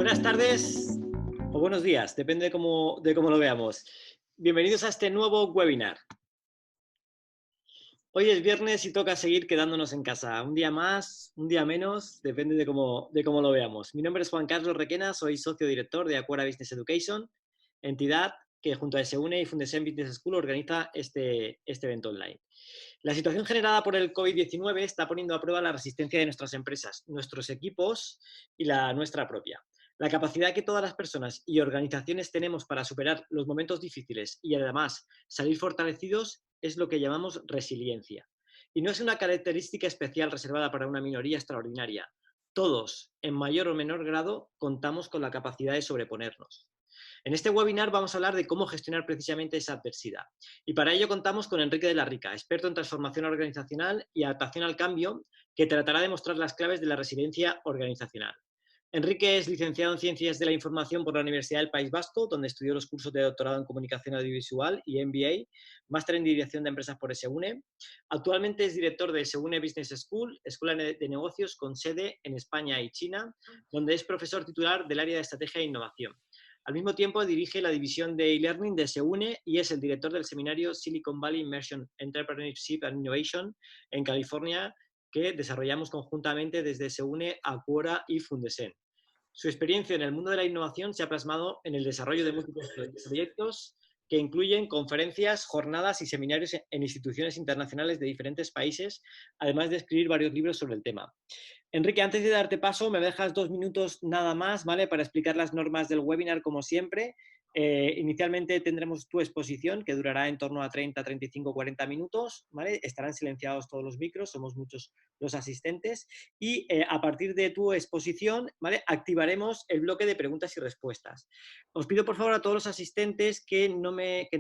Buenas tardes o buenos días, depende de cómo lo veamos. Bienvenidos a este nuevo webinar. Hoy es viernes y toca seguir quedándonos en casa. Un día más, un día menos, depende de cómo lo veamos. Mi nombre es Juan Carlos Requena, soy socio director de Aquara Business Education, entidad que junto a SUNE y Fundesen Business School organiza este evento online. La situación generada por el COVID-19 está poniendo a prueba la resistencia de nuestras empresas, nuestros equipos y la nuestra propia. La capacidad que todas las personas y organizaciones tenemos para superar los momentos difíciles y además salir fortalecidos es lo que llamamos resiliencia. Y no es una característica especial reservada para una minoría extraordinaria. Todos, en mayor o menor grado, contamos con la capacidad de sobreponernos. En este webinar vamos a hablar de cómo gestionar precisamente esa adversidad. Y para ello contamos con Enrique de la Rica, experto en transformación organizacional y adaptación al cambio, que tratará de mostrar las claves de la resiliencia organizacional. Enrique es licenciado en Ciencias de la Información por la Universidad del País Vasco, donde estudió los cursos de doctorado en Comunicación Audiovisual y MBA, máster en Dirección de Empresas por SUNE. Actualmente es director de SUNE Business School, escuela de negocios con sede en España y China, donde es profesor titular del área de Estrategia e Innovación. Al mismo tiempo dirige la división de e-learning de SUNE y es el director del seminario Silicon Valley Immersion Entrepreneurship and Innovation en California, que desarrollamos conjuntamente desde SUNE, Aquara y Fundesen. Su experiencia en el mundo de la innovación se ha plasmado en el desarrollo de múltiples proyectos que incluyen conferencias, jornadas y seminarios en instituciones internacionales de diferentes países, además de escribir varios libros sobre el tema. Enrique, antes de darte paso, me dejas 2 minutos nada más, ¿vale? Para explicar las normas del webinar, como siempre. Inicialmente tendremos tu exposición, que durará en torno a 30, 35, 40 minutos, ¿vale? Estarán silenciados todos los micros, somos muchos los asistentes. Y a partir de tu exposición, ¿vale? Activaremos el bloque de preguntas y respuestas. Os pido, por favor, a todos los asistentes que no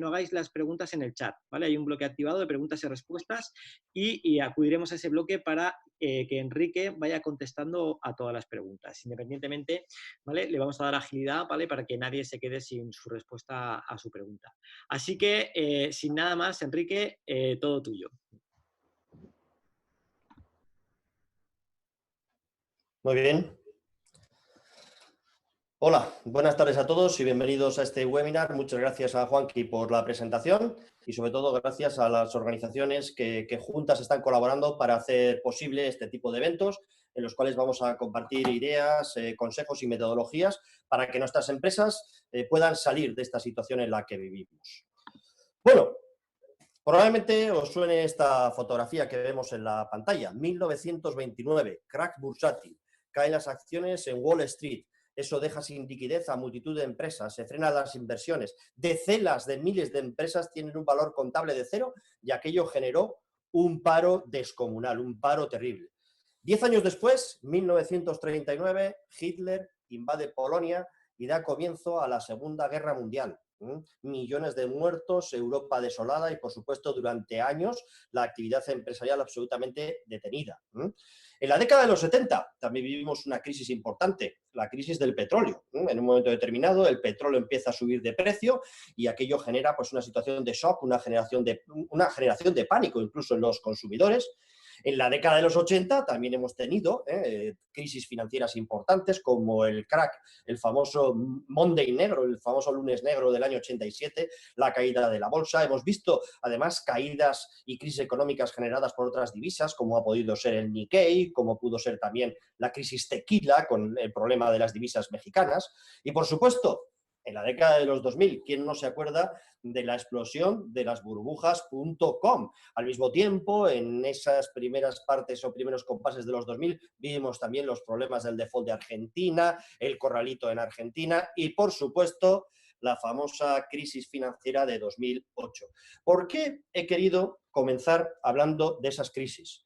hagáis las preguntas en el chat, ¿vale? Hay un bloque activado de preguntas y respuestas y acudiremos a ese bloque para que Enrique vaya contestando a todas las preguntas. Independientemente, ¿vale? Le vamos a dar agilidad, ¿vale? Para que nadie se quede sin su respuesta a su pregunta. Así que, sin nada más, Enrique, todo tuyo. Muy bien. Hola, buenas tardes a todos y bienvenidos a este webinar. Muchas gracias a Juanqui por la presentación y sobre todo gracias a las organizaciones que juntas están colaborando para hacer posible este tipo de eventos en los cuales vamos a compartir ideas, consejos y metodologías para que nuestras empresas puedan salir de esta situación en la que vivimos. Bueno, probablemente os suene esta fotografía que vemos en la pantalla. 1929, crack bursátil, caen las acciones en Wall Street. Eso deja sin liquidez a multitud de empresas, se frenan las inversiones. Decenas de miles de empresas tienen un valor contable de cero y aquello generó un paro descomunal, un paro terrible. 10 años después, 1939, Hitler invade Polonia y da comienzo a la Segunda Guerra Mundial. Millones de muertos, Europa desolada y, por supuesto, durante años la actividad empresarial absolutamente detenida. En la década de los 70 también vivimos una crisis importante, la crisis del petróleo. En un momento determinado el petróleo empieza a subir de precio y aquello genera pues, una situación de shock, una generación de pánico incluso en los consumidores. En la década de los 80 también hemos tenido crisis financieras importantes como el crack, el famoso Monday negro, el famoso lunes negro del año 87, la caída de la bolsa. Hemos visto además caídas y crisis económicas generadas por otras divisas, como ha podido ser el Nikkei, como pudo ser también la crisis tequila con el problema de las divisas mexicanas. Y por supuesto, en la década de los 2000, ¿quién no se acuerda de la explosión de las burbujas.com? Al mismo tiempo, en esas primeras partes o primeros compases de los 2000, vimos también los problemas del default de Argentina, el corralito en Argentina y, por supuesto, la famosa crisis financiera de 2008. ¿Por qué he querido comenzar hablando de esas crisis?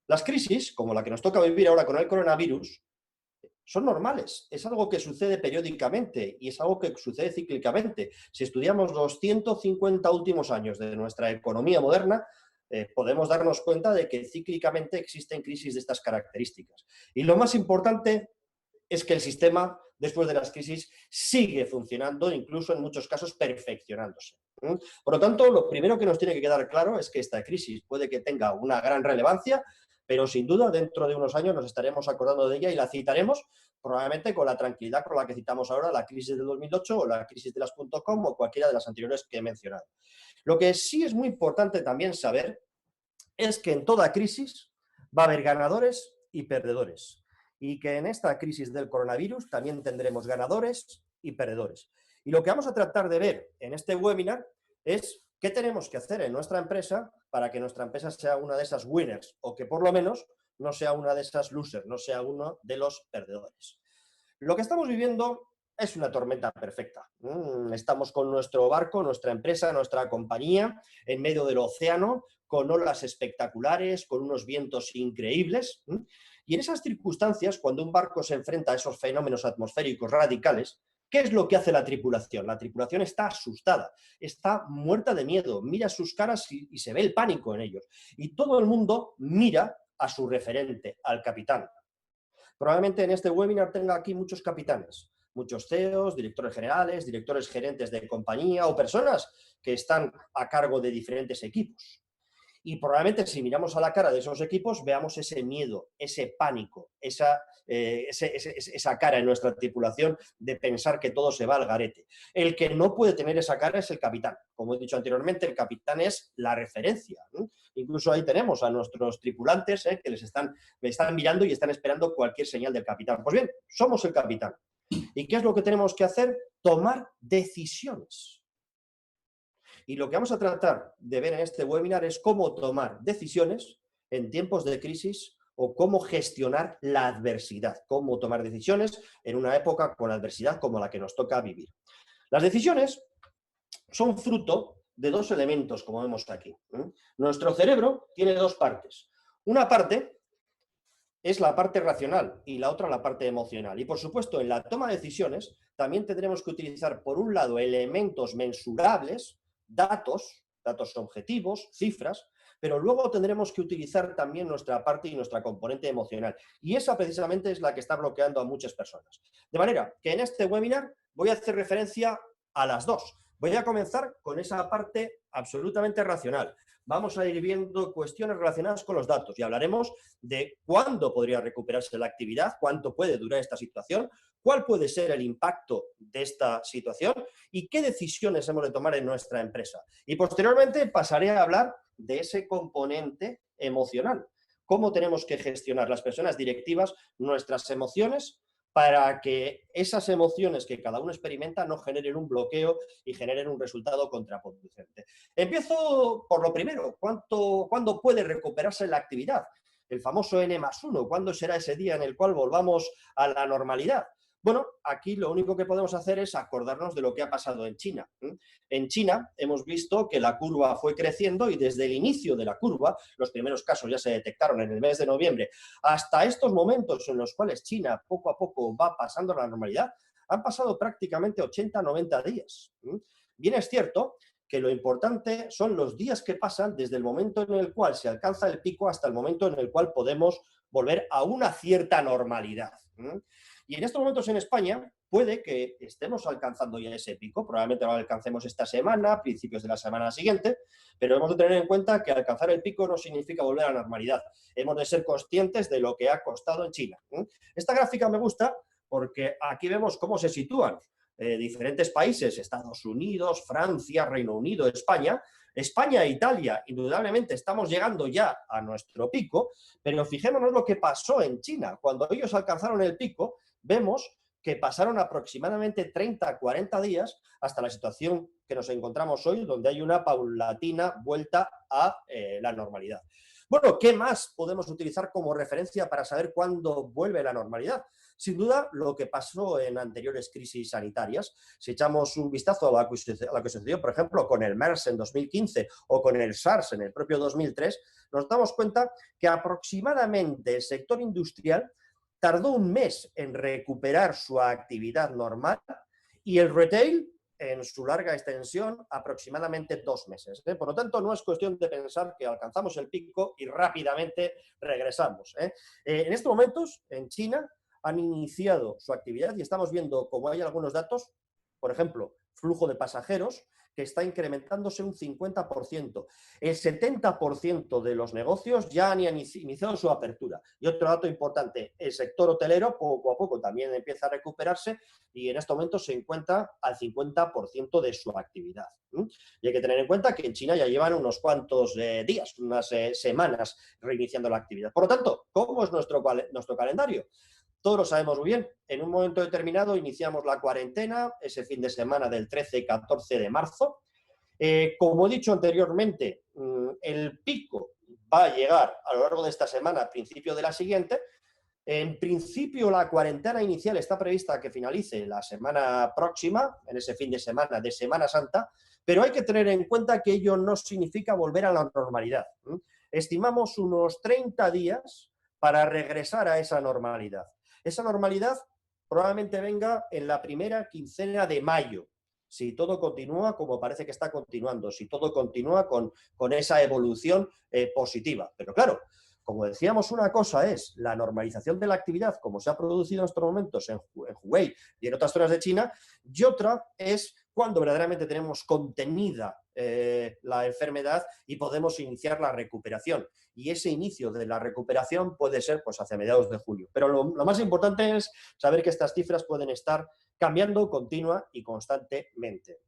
Las crisis, como la que nos toca vivir ahora con el coronavirus, son normales, es algo que sucede periódicamente y es algo que sucede cíclicamente. Si estudiamos los 150 últimos años de nuestra economía moderna, podemos darnos cuenta de que cíclicamente existen crisis de estas características. Y lo más importante es que el sistema, después de las crisis, sigue funcionando, incluso en muchos casos perfeccionándose. Por lo tanto, lo primero que nos tiene que quedar claro es que esta crisis puede que tenga una gran relevancia, pero sin duda dentro de unos años nos estaremos acordando de ella y la citaremos probablemente con la tranquilidad con la que citamos ahora la crisis del 2008 o la crisis de las .com o cualquiera de las anteriores que he mencionado. Lo que sí es muy importante también saber es que en toda crisis va a haber ganadores y perdedores, y que en esta crisis del coronavirus también tendremos ganadores y perdedores. Y lo que vamos a tratar de ver en este webinar es qué tenemos que hacer en nuestra empresa para que nuestra empresa sea una de esas winners, o que por lo menos no sea una de esas losers, no sea uno de los perdedores. Lo que estamos viviendo es una tormenta perfecta. Estamos con nuestro barco, nuestra empresa, nuestra compañía, en medio del océano, con olas espectaculares, con unos vientos increíbles. Y en esas circunstancias, cuando un barco se enfrenta a esos fenómenos atmosféricos radicales, ¿qué es lo que hace la tripulación? La tripulación está asustada, está muerta de miedo, mira sus caras y se ve el pánico en ellos. Y todo el mundo mira a su referente, al capitán. Probablemente en este webinar tenga aquí muchos capitanes, muchos CEOs, directores generales, directores gerentes de compañía o personas que están a cargo de diferentes equipos. Y probablemente si miramos a la cara de esos equipos veamos ese miedo, ese pánico, esa cara en nuestra tripulación de pensar que todo se va al garete. El que no puede tener esa cara es el capitán. Como he dicho anteriormente, el capitán es la referencia, ¿no? Incluso ahí tenemos a nuestros tripulantes que me están mirando y están esperando cualquier señal del capitán. Pues bien, somos el capitán. ¿Y qué es lo que tenemos que hacer? Tomar decisiones. Y lo que vamos a tratar de ver en este webinar es cómo tomar decisiones en tiempos de crisis o cómo gestionar la adversidad, cómo tomar decisiones en una época con adversidad como la que nos toca vivir. Las decisiones son fruto de dos elementos, como vemos aquí. Nuestro cerebro tiene dos partes. Una parte es la parte racional y la otra la parte emocional. Y por supuesto, en la toma de decisiones también tendremos que utilizar, por un lado, elementos mensurables, datos objetivos, cifras, pero luego tendremos que utilizar también nuestra parte y nuestra componente emocional. Y esa precisamente es la que está bloqueando a muchas personas. De manera que en este webinar voy a hacer referencia a las dos. Voy a comenzar con esa parte absolutamente racional. Vamos a ir viendo cuestiones relacionadas con los datos y hablaremos de cuándo podría recuperarse la actividad, cuánto puede durar esta situación, cuál puede ser el impacto de esta situación y qué decisiones hemos de tomar en nuestra empresa. Y posteriormente pasaré a hablar de ese componente emocional. Cómo tenemos que gestionar las personas directivas nuestras emociones para que esas emociones que cada uno experimenta no generen un bloqueo y generen un resultado contraproducente. Empiezo por lo primero, ¿cuándo puede recuperarse la actividad? El famoso N+1, ¿cuándo será ese día en el cual volvamos a la normalidad? Bueno, aquí lo único que podemos hacer es acordarnos de lo que ha pasado en China. En China hemos visto que la curva fue creciendo y desde el inicio de la curva, los primeros casos ya se detectaron en el mes de noviembre, hasta estos momentos en los cuales China poco a poco va pasando a la normalidad, han pasado prácticamente 80-90 días. Bien es cierto que lo importante son los días que pasan desde el momento en el cual se alcanza el pico hasta el momento en el cual podemos volver a una cierta normalidad. Y en estos momentos en España puede que estemos alcanzando ya ese pico, probablemente lo alcancemos esta semana, principios de la semana siguiente, pero hemos de tener en cuenta que alcanzar el pico no significa volver a la normalidad. Hemos de ser conscientes de lo que ha costado en China. Esta gráfica me gusta porque aquí vemos cómo se sitúan diferentes países, Estados Unidos, Francia, Reino Unido, España e Italia. Indudablemente estamos llegando ya a nuestro pico, pero fijémonos lo que pasó en China. Cuando ellos alcanzaron el pico, vemos que pasaron aproximadamente 30-40 días hasta la situación que nos encontramos hoy, donde hay una paulatina vuelta a la normalidad. Bueno, ¿qué más podemos utilizar como referencia para saber cuándo vuelve la normalidad? Sin duda, lo que pasó en anteriores crisis sanitarias. Si echamos un vistazo a lo que sucedió, por ejemplo, con el MERS en 2015 o con el SARS en el propio 2003, nos damos cuenta que aproximadamente el sector industrial tardó un mes en recuperar su actividad normal y el retail, en su larga extensión, aproximadamente 2 meses. Por lo tanto, no es cuestión de pensar que alcanzamos el pico y rápidamente regresamos. En estos momentos, en China, han iniciado su actividad y estamos viendo, como hay algunos datos, por ejemplo, flujo de pasajeros, que está incrementándose un 50%. El 70% de los negocios ya han iniciado su apertura. Y otro dato importante, el sector hotelero poco a poco también empieza a recuperarse y en este momento se encuentra al 50% de su actividad. Y hay que tener en cuenta que en China ya llevan unos cuantos días, unas semanas reiniciando la actividad. Por lo tanto, ¿cómo es nuestro calendario? Todos lo sabemos muy bien. En un momento determinado iniciamos la cuarentena, ese fin de semana del 13 y 14 de marzo. Como he dicho anteriormente, el pico va a llegar a lo largo de esta semana, a principio de la siguiente. En principio, la cuarentena inicial está prevista que finalice la semana próxima, en ese fin de semana de Semana Santa, pero hay que tener en cuenta que ello no significa volver a la normalidad. Estimamos unos 30 días para regresar a esa normalidad. Esa normalidad probablemente venga en la primera quincena de mayo, si todo continúa como parece que está continuando, si todo continúa con esa evolución positiva. Pero claro, como decíamos, una cosa es la normalización de la actividad, como se ha producido en estos momentos en Hubei y en otras zonas de China, y otra es cuando verdaderamente tenemos contenida la enfermedad y podemos iniciar la recuperación. Y ese inicio de la recuperación puede ser pues, hacia mediados de julio. Pero lo más importante es saber que estas cifras pueden estar cambiando continua y constantemente.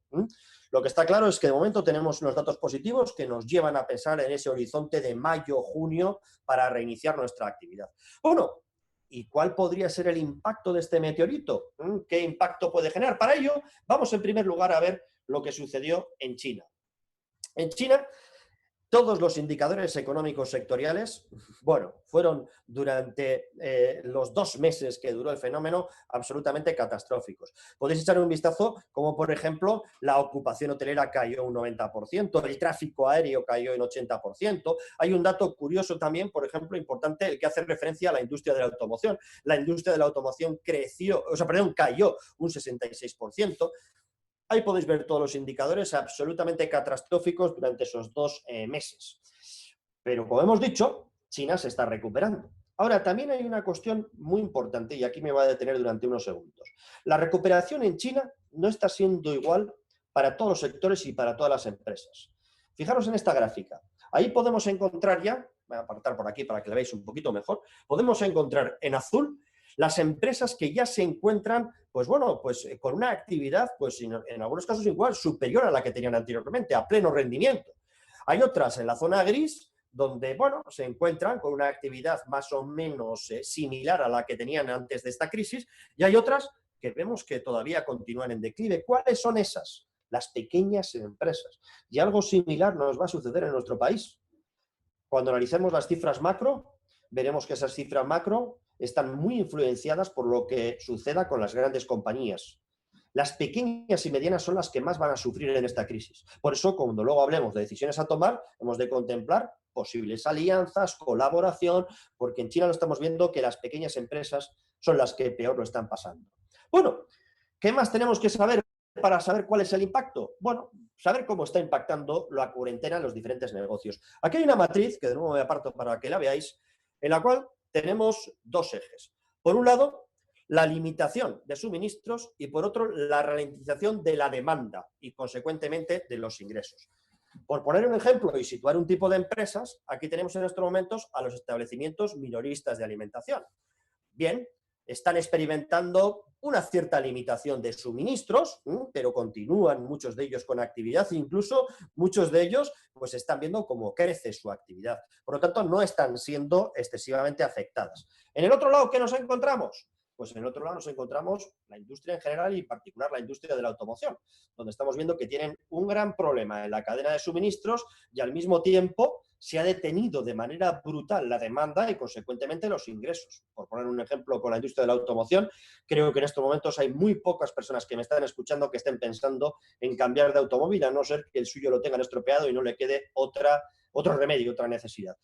Lo que está claro es que de momento tenemos unos datos positivos que nos llevan a pensar en ese horizonte de mayo-junio para reiniciar nuestra actividad. Bueno, ¿y cuál podría ser el impacto de este meteorito? ¿Qué impacto puede generar? Para ello, vamos en primer lugar a ver lo que sucedió en China. En China, todos los indicadores económicos sectoriales, bueno, fueron durante los 2 meses que duró el fenómeno absolutamente catastróficos. Podéis echar un vistazo como, por ejemplo, la ocupación hotelera cayó un 90%, el tráfico aéreo cayó en 80%. Hay un dato curioso también, por ejemplo, importante, el que hace referencia a la industria de la automoción. La industria de la automoción cayó un 66%. Ahí podéis ver todos los indicadores absolutamente catastróficos durante esos 2 meses. Pero como hemos dicho, China se está recuperando. Ahora, también hay una cuestión muy importante y aquí me voy a detener durante unos segundos. La recuperación en China no está siendo igual para todos los sectores y para todas las empresas. Fijaros en esta gráfica. Ahí podemos encontrar ya, voy a apartar por aquí para que la veáis un poquito mejor, podemos encontrar en azul las empresas que ya se encuentran, pues bueno, pues con una actividad, pues en algunos casos igual superior a la que tenían anteriormente, a pleno rendimiento. Hay otras en la zona gris, donde, bueno, se encuentran con una actividad más o menos similar a la que tenían antes de esta crisis, y hay otras que vemos que todavía continúan en declive. ¿Cuáles son esas? Las pequeñas empresas. Y algo similar nos va a suceder en nuestro país. Cuando analicemos las cifras macro, veremos que esas cifras macro están muy influenciadas por lo que suceda con las grandes compañías. Las pequeñas y medianas son las que más van a sufrir en esta crisis. Por eso, cuando luego hablemos de decisiones a tomar, hemos de contemplar posibles alianzas, colaboración, porque en China lo estamos viendo que las pequeñas empresas son las que peor lo están pasando. Bueno, ¿qué más tenemos que saber para saber cuál es el impacto? Bueno, saber cómo está impactando la cuarentena en los diferentes negocios. Aquí hay una matriz, que de nuevo me aparto para que la veáis, en la cual tenemos 2 ejes. Por un lado, la limitación de suministros y por otro, la ralentización de la demanda y, consecuentemente, de los ingresos. Por poner un ejemplo y situar un tipo de empresas, aquí tenemos en estos momentos a los establecimientos minoristas de alimentación. Bien, están experimentando una cierta limitación de suministros, pero continúan muchos de ellos con actividad, incluso muchos de ellos pues están viendo cómo crece su actividad. Por lo tanto, no están siendo excesivamente afectadas. En el otro lado, ¿qué nos encontramos? Pues en el otro lado nos encontramos la industria en general y en particular la industria de la automoción, donde estamos viendo que tienen un gran problema en la cadena de suministros y al mismo tiempo se ha detenido de manera brutal la demanda y, consecuentemente, los ingresos. Por poner un ejemplo con la industria de la automoción, creo que en estos momentos hay muy pocas personas que me están escuchando que estén pensando en cambiar de automóvil, a no ser que el suyo lo tengan estropeado y no le quede otro remedio, otra necesidad.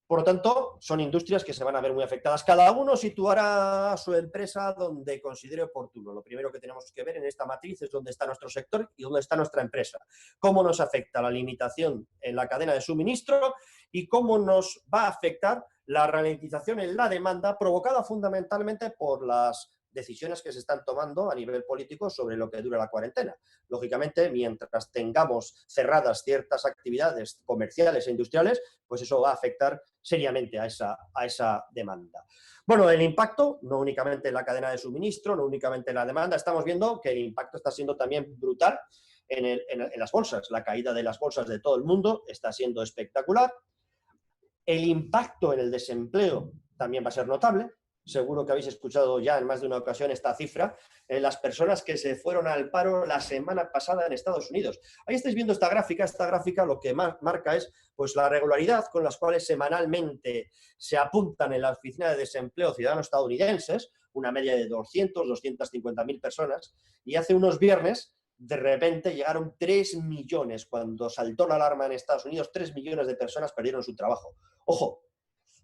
Por lo tanto, son industrias que se van a ver muy afectadas. Cada uno situará su empresa donde considere oportuno. Lo primero que tenemos que ver en esta matriz es dónde está nuestro sector y dónde está nuestra empresa. Cómo nos afecta la limitación en la cadena de suministro y cómo nos va a afectar la ralentización en la demanda provocada fundamentalmente por las decisiones que se están tomando a nivel político sobre lo que dura la cuarentena. Lógicamente, mientras tengamos cerradas ciertas actividades comerciales e industriales, pues eso va a afectar seriamente a esa demanda. Bueno, el impacto, no únicamente en la cadena de suministro, no únicamente en la demanda, estamos viendo que el impacto está siendo también brutal en las bolsas. La caída de las bolsas de todo el mundo está siendo espectacular. El impacto en el desempleo también va a ser notable. Seguro que habéis escuchado ya en más de una ocasión esta cifra, las personas que se fueron al paro la semana pasada en Estados Unidos. Ahí estáis viendo esta gráfica lo que marca es pues, la regularidad con las cuales semanalmente se apuntan en la oficina de desempleo ciudadanos estadounidenses, una media de 250.000 personas, y hace unos viernes de repente llegaron 3 millones, cuando saltó la alarma en Estados Unidos, 3 millones de personas perdieron su trabajo. Ojo,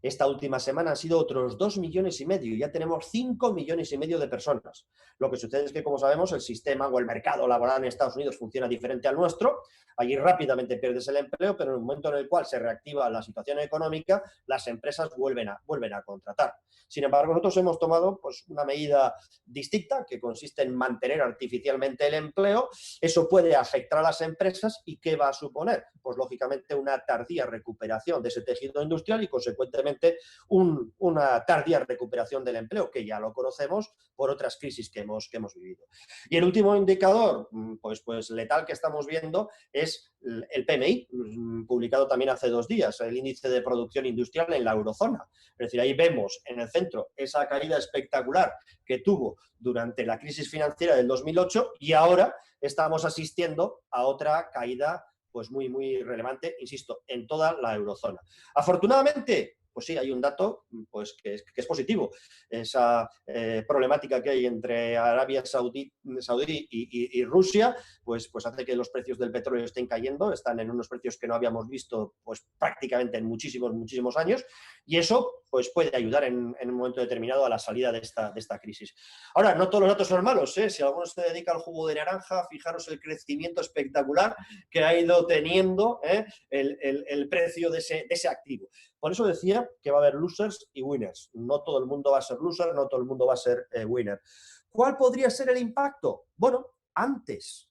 esta última semana han sido otros 2,5 millones y ya tenemos 5,5 millones de personas. Lo que sucede es que, como sabemos, el sistema o el mercado laboral en Estados Unidos funciona diferente al nuestro. Allí rápidamente pierdes el empleo, pero en el momento en el cual se reactiva la situación económica, las empresas vuelven a contratar. Sin embargo, nosotros hemos tomado pues, una medida distinta que consiste en mantener artificialmente el empleo. Eso puede afectar a las empresas y ¿qué va a suponer? Pues lógicamente una tardía recuperación de ese tejido industrial y consecuentemente una tardía recuperación del empleo, que ya lo conocemos por otras crisis que hemos vivido. Y el último indicador, pues letal que estamos viendo es el PMI, publicado también hace 2 días, el índice de producción industrial en la eurozona. Es decir, ahí vemos en el centro esa caída espectacular que tuvo durante la crisis financiera del 2008 y ahora estamos asistiendo a otra caída pues muy, muy relevante, insisto, en toda la eurozona. Afortunadamente, pues sí, hay un dato pues, que es positivo. Esa problemática que hay entre Arabia Saudí y Rusia, pues hace que los precios del petróleo estén cayendo, están en unos precios que no habíamos visto pues, prácticamente en muchísimos años, y eso pues, puede ayudar en un momento determinado a la salida de esta crisis. Ahora, no todos los datos son malos, ¿eh? Si alguno se dedica al jugo de naranja, fijaros el crecimiento espectacular que ha ido teniendo el precio de ese activo. Por eso decía que va a haber losers y winners. No todo el mundo va a ser loser, no todo el mundo va a ser winner. ¿Cuál podría ser el impacto? Bueno, antes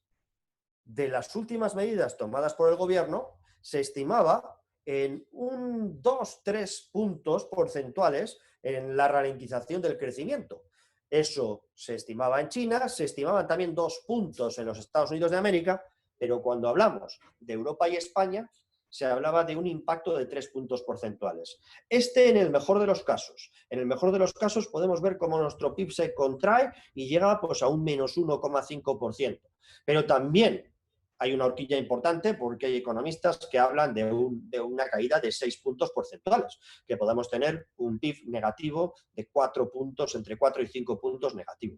de las últimas medidas tomadas por el gobierno, se estimaba en 2-3 puntos porcentuales en la ralentización del crecimiento. Eso se estimaba en China, se estimaban también 2 puntos en los Estados Unidos de América, pero cuando hablamos de Europa y España, se hablaba de un impacto de 3 puntos porcentuales. En el mejor de los casos. En el mejor de los casos podemos ver cómo nuestro PIB se contrae y llega pues, a un menos 1,5%. Pero también hay una horquilla importante porque hay economistas que hablan de una caída de 6 puntos porcentuales, que podamos tener un PIB negativo de 4 puntos, entre 4 y 5 puntos negativo.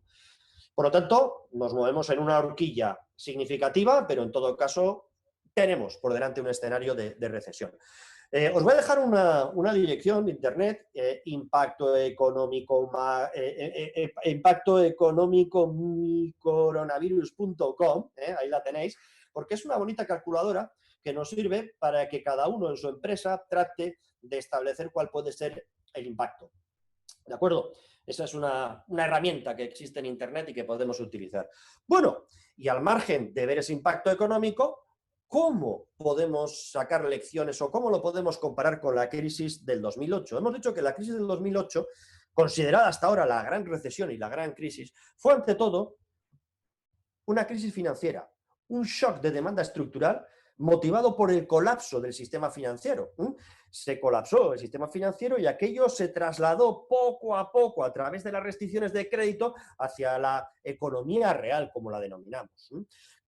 Por lo tanto, nos movemos en una horquilla significativa, pero en todo caso tenemos por delante un escenario de recesión. Os voy a dejar una dirección de internet, impacto económico coronavirus.com, ahí la tenéis, porque es una bonita calculadora que nos sirve para que cada uno en su empresa trate de establecer cuál puede ser el impacto. ¿De acuerdo? Esa es una herramienta que existe en internet y que podemos utilizar. Bueno, y al margen de ver ese impacto económico, ¿cómo podemos sacar lecciones o cómo lo podemos comparar con la crisis del 2008? Hemos dicho que la crisis del 2008, considerada hasta ahora la gran recesión y la gran crisis, fue ante todo una crisis financiera, un shock de demanda estructural motivado por el colapso del sistema financiero. Se colapsó el sistema financiero y aquello se trasladó poco a poco a través de las restricciones de crédito hacia la economía real, como la denominamos.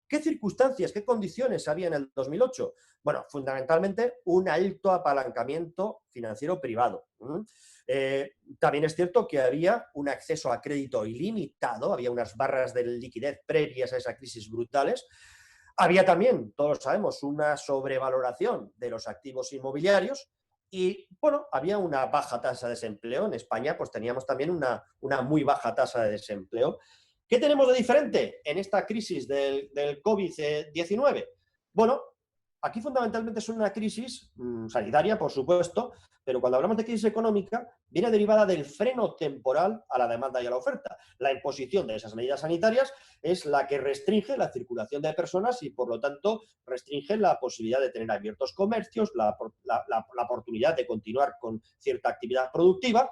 ¿Qué circunstancias, qué condiciones había en el 2008? Bueno, fundamentalmente un alto apalancamiento financiero privado. También es cierto que había un acceso a crédito ilimitado, había unas barras de liquidez previas a esa crisis brutales. Había también, todos sabemos, una sobrevaloración de los activos inmobiliarios y, bueno, había una baja tasa de desempleo. En España, pues teníamos también una muy baja tasa de desempleo. ¿Qué tenemos de diferente en esta crisis del COVID-19? Bueno, aquí fundamentalmente es una crisis sanitaria, por supuesto, pero cuando hablamos de crisis económica, viene derivada del freno temporal a la demanda y a la oferta. La imposición de esas medidas sanitarias es la que restringe la circulación de personas y, por lo tanto, restringe la posibilidad de tener abiertos comercios, la oportunidad de continuar con cierta actividad productiva.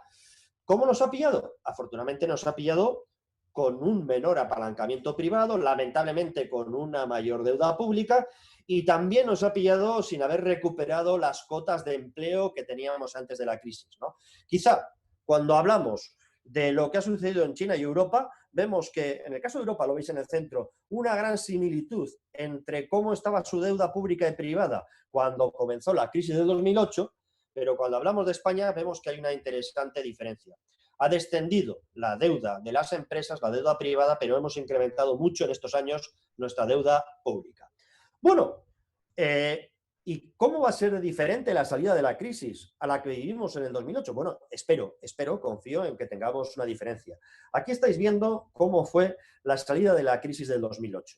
¿Cómo nos ha pillado? Afortunadamente nos ha pillado con un menor apalancamiento privado, lamentablemente con una mayor deuda pública, y también nos ha pillado sin haber recuperado las cotas de empleo que teníamos antes de la crisis, ¿no? Quizá cuando hablamos de lo que ha sucedido en China y Europa, vemos que, en el caso de Europa, lo veis en el centro, una gran similitud entre cómo estaba su deuda pública y privada cuando comenzó la crisis del 2008, pero cuando hablamos de España vemos que hay una interesante diferencia. Ha descendido la deuda de las empresas, la deuda privada, pero hemos incrementado mucho en estos años nuestra deuda pública. Bueno, ¿y cómo va a ser diferente la salida de la crisis a la que vivimos en el 2008? Bueno, espero, confío en que tengamos una diferencia. Aquí estáis viendo cómo fue la salida de la crisis del 2008.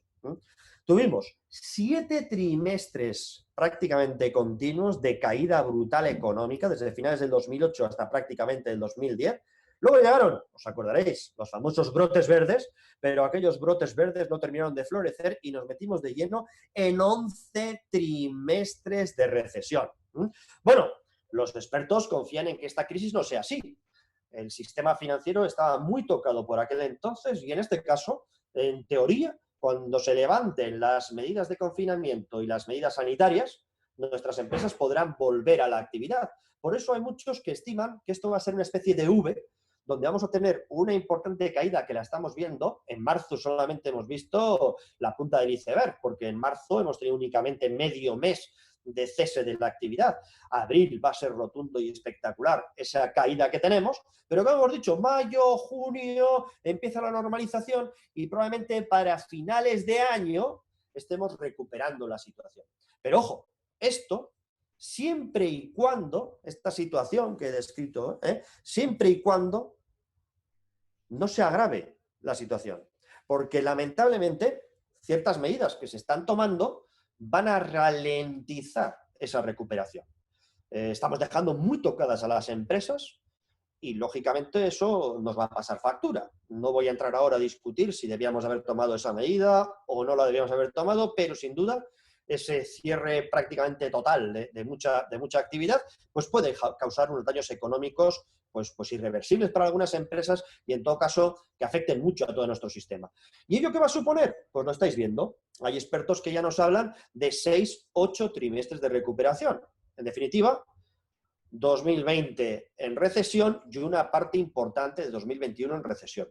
Tuvimos 7 trimestres prácticamente continuos de caída brutal económica, desde finales del 2008 hasta prácticamente el 2010. Luego llegaron, os acordaréis, los famosos brotes verdes, pero aquellos brotes verdes no terminaron de florecer y nos metimos de lleno en 11 trimestres de recesión. Bueno, los expertos confían en que esta crisis no sea así. El sistema financiero estaba muy tocado por aquel entonces y en este caso, en teoría, cuando se levanten las medidas de confinamiento y las medidas sanitarias, nuestras empresas podrán volver a la actividad. Por eso hay muchos que estiman que esto va a ser una especie de V, donde vamos a tener una importante caída que la estamos viendo. En marzo solamente hemos visto la punta del iceberg, porque en marzo hemos tenido únicamente medio mes de cese de la actividad. Abril va a ser rotundo y espectacular esa caída que tenemos, pero como hemos dicho, mayo, junio, empieza la normalización y probablemente para finales de año estemos recuperando la situación. Pero ojo, esto siempre y cuando, esta situación que he descrito, siempre y cuando no se agrave la situación. Porque lamentablemente ciertas medidas que se están tomando van a ralentizar esa recuperación. Estamos dejando muy tocadas a las empresas y, lógicamente, eso nos va a pasar factura. No voy a entrar ahora a discutir si debíamos haber tomado esa medida o no la debíamos haber tomado, pero sin duda ese cierre prácticamente total de mucha actividad pues puede causar unos daños económicos pues irreversibles para algunas empresas y, en todo caso, que afecten mucho a todo nuestro sistema. ¿Y ello qué va a suponer? Pues lo estáis viendo. Hay expertos que ya nos hablan de 6-8 trimestres de recuperación. En definitiva, 2020 en recesión y una parte importante de 2021 en recesión.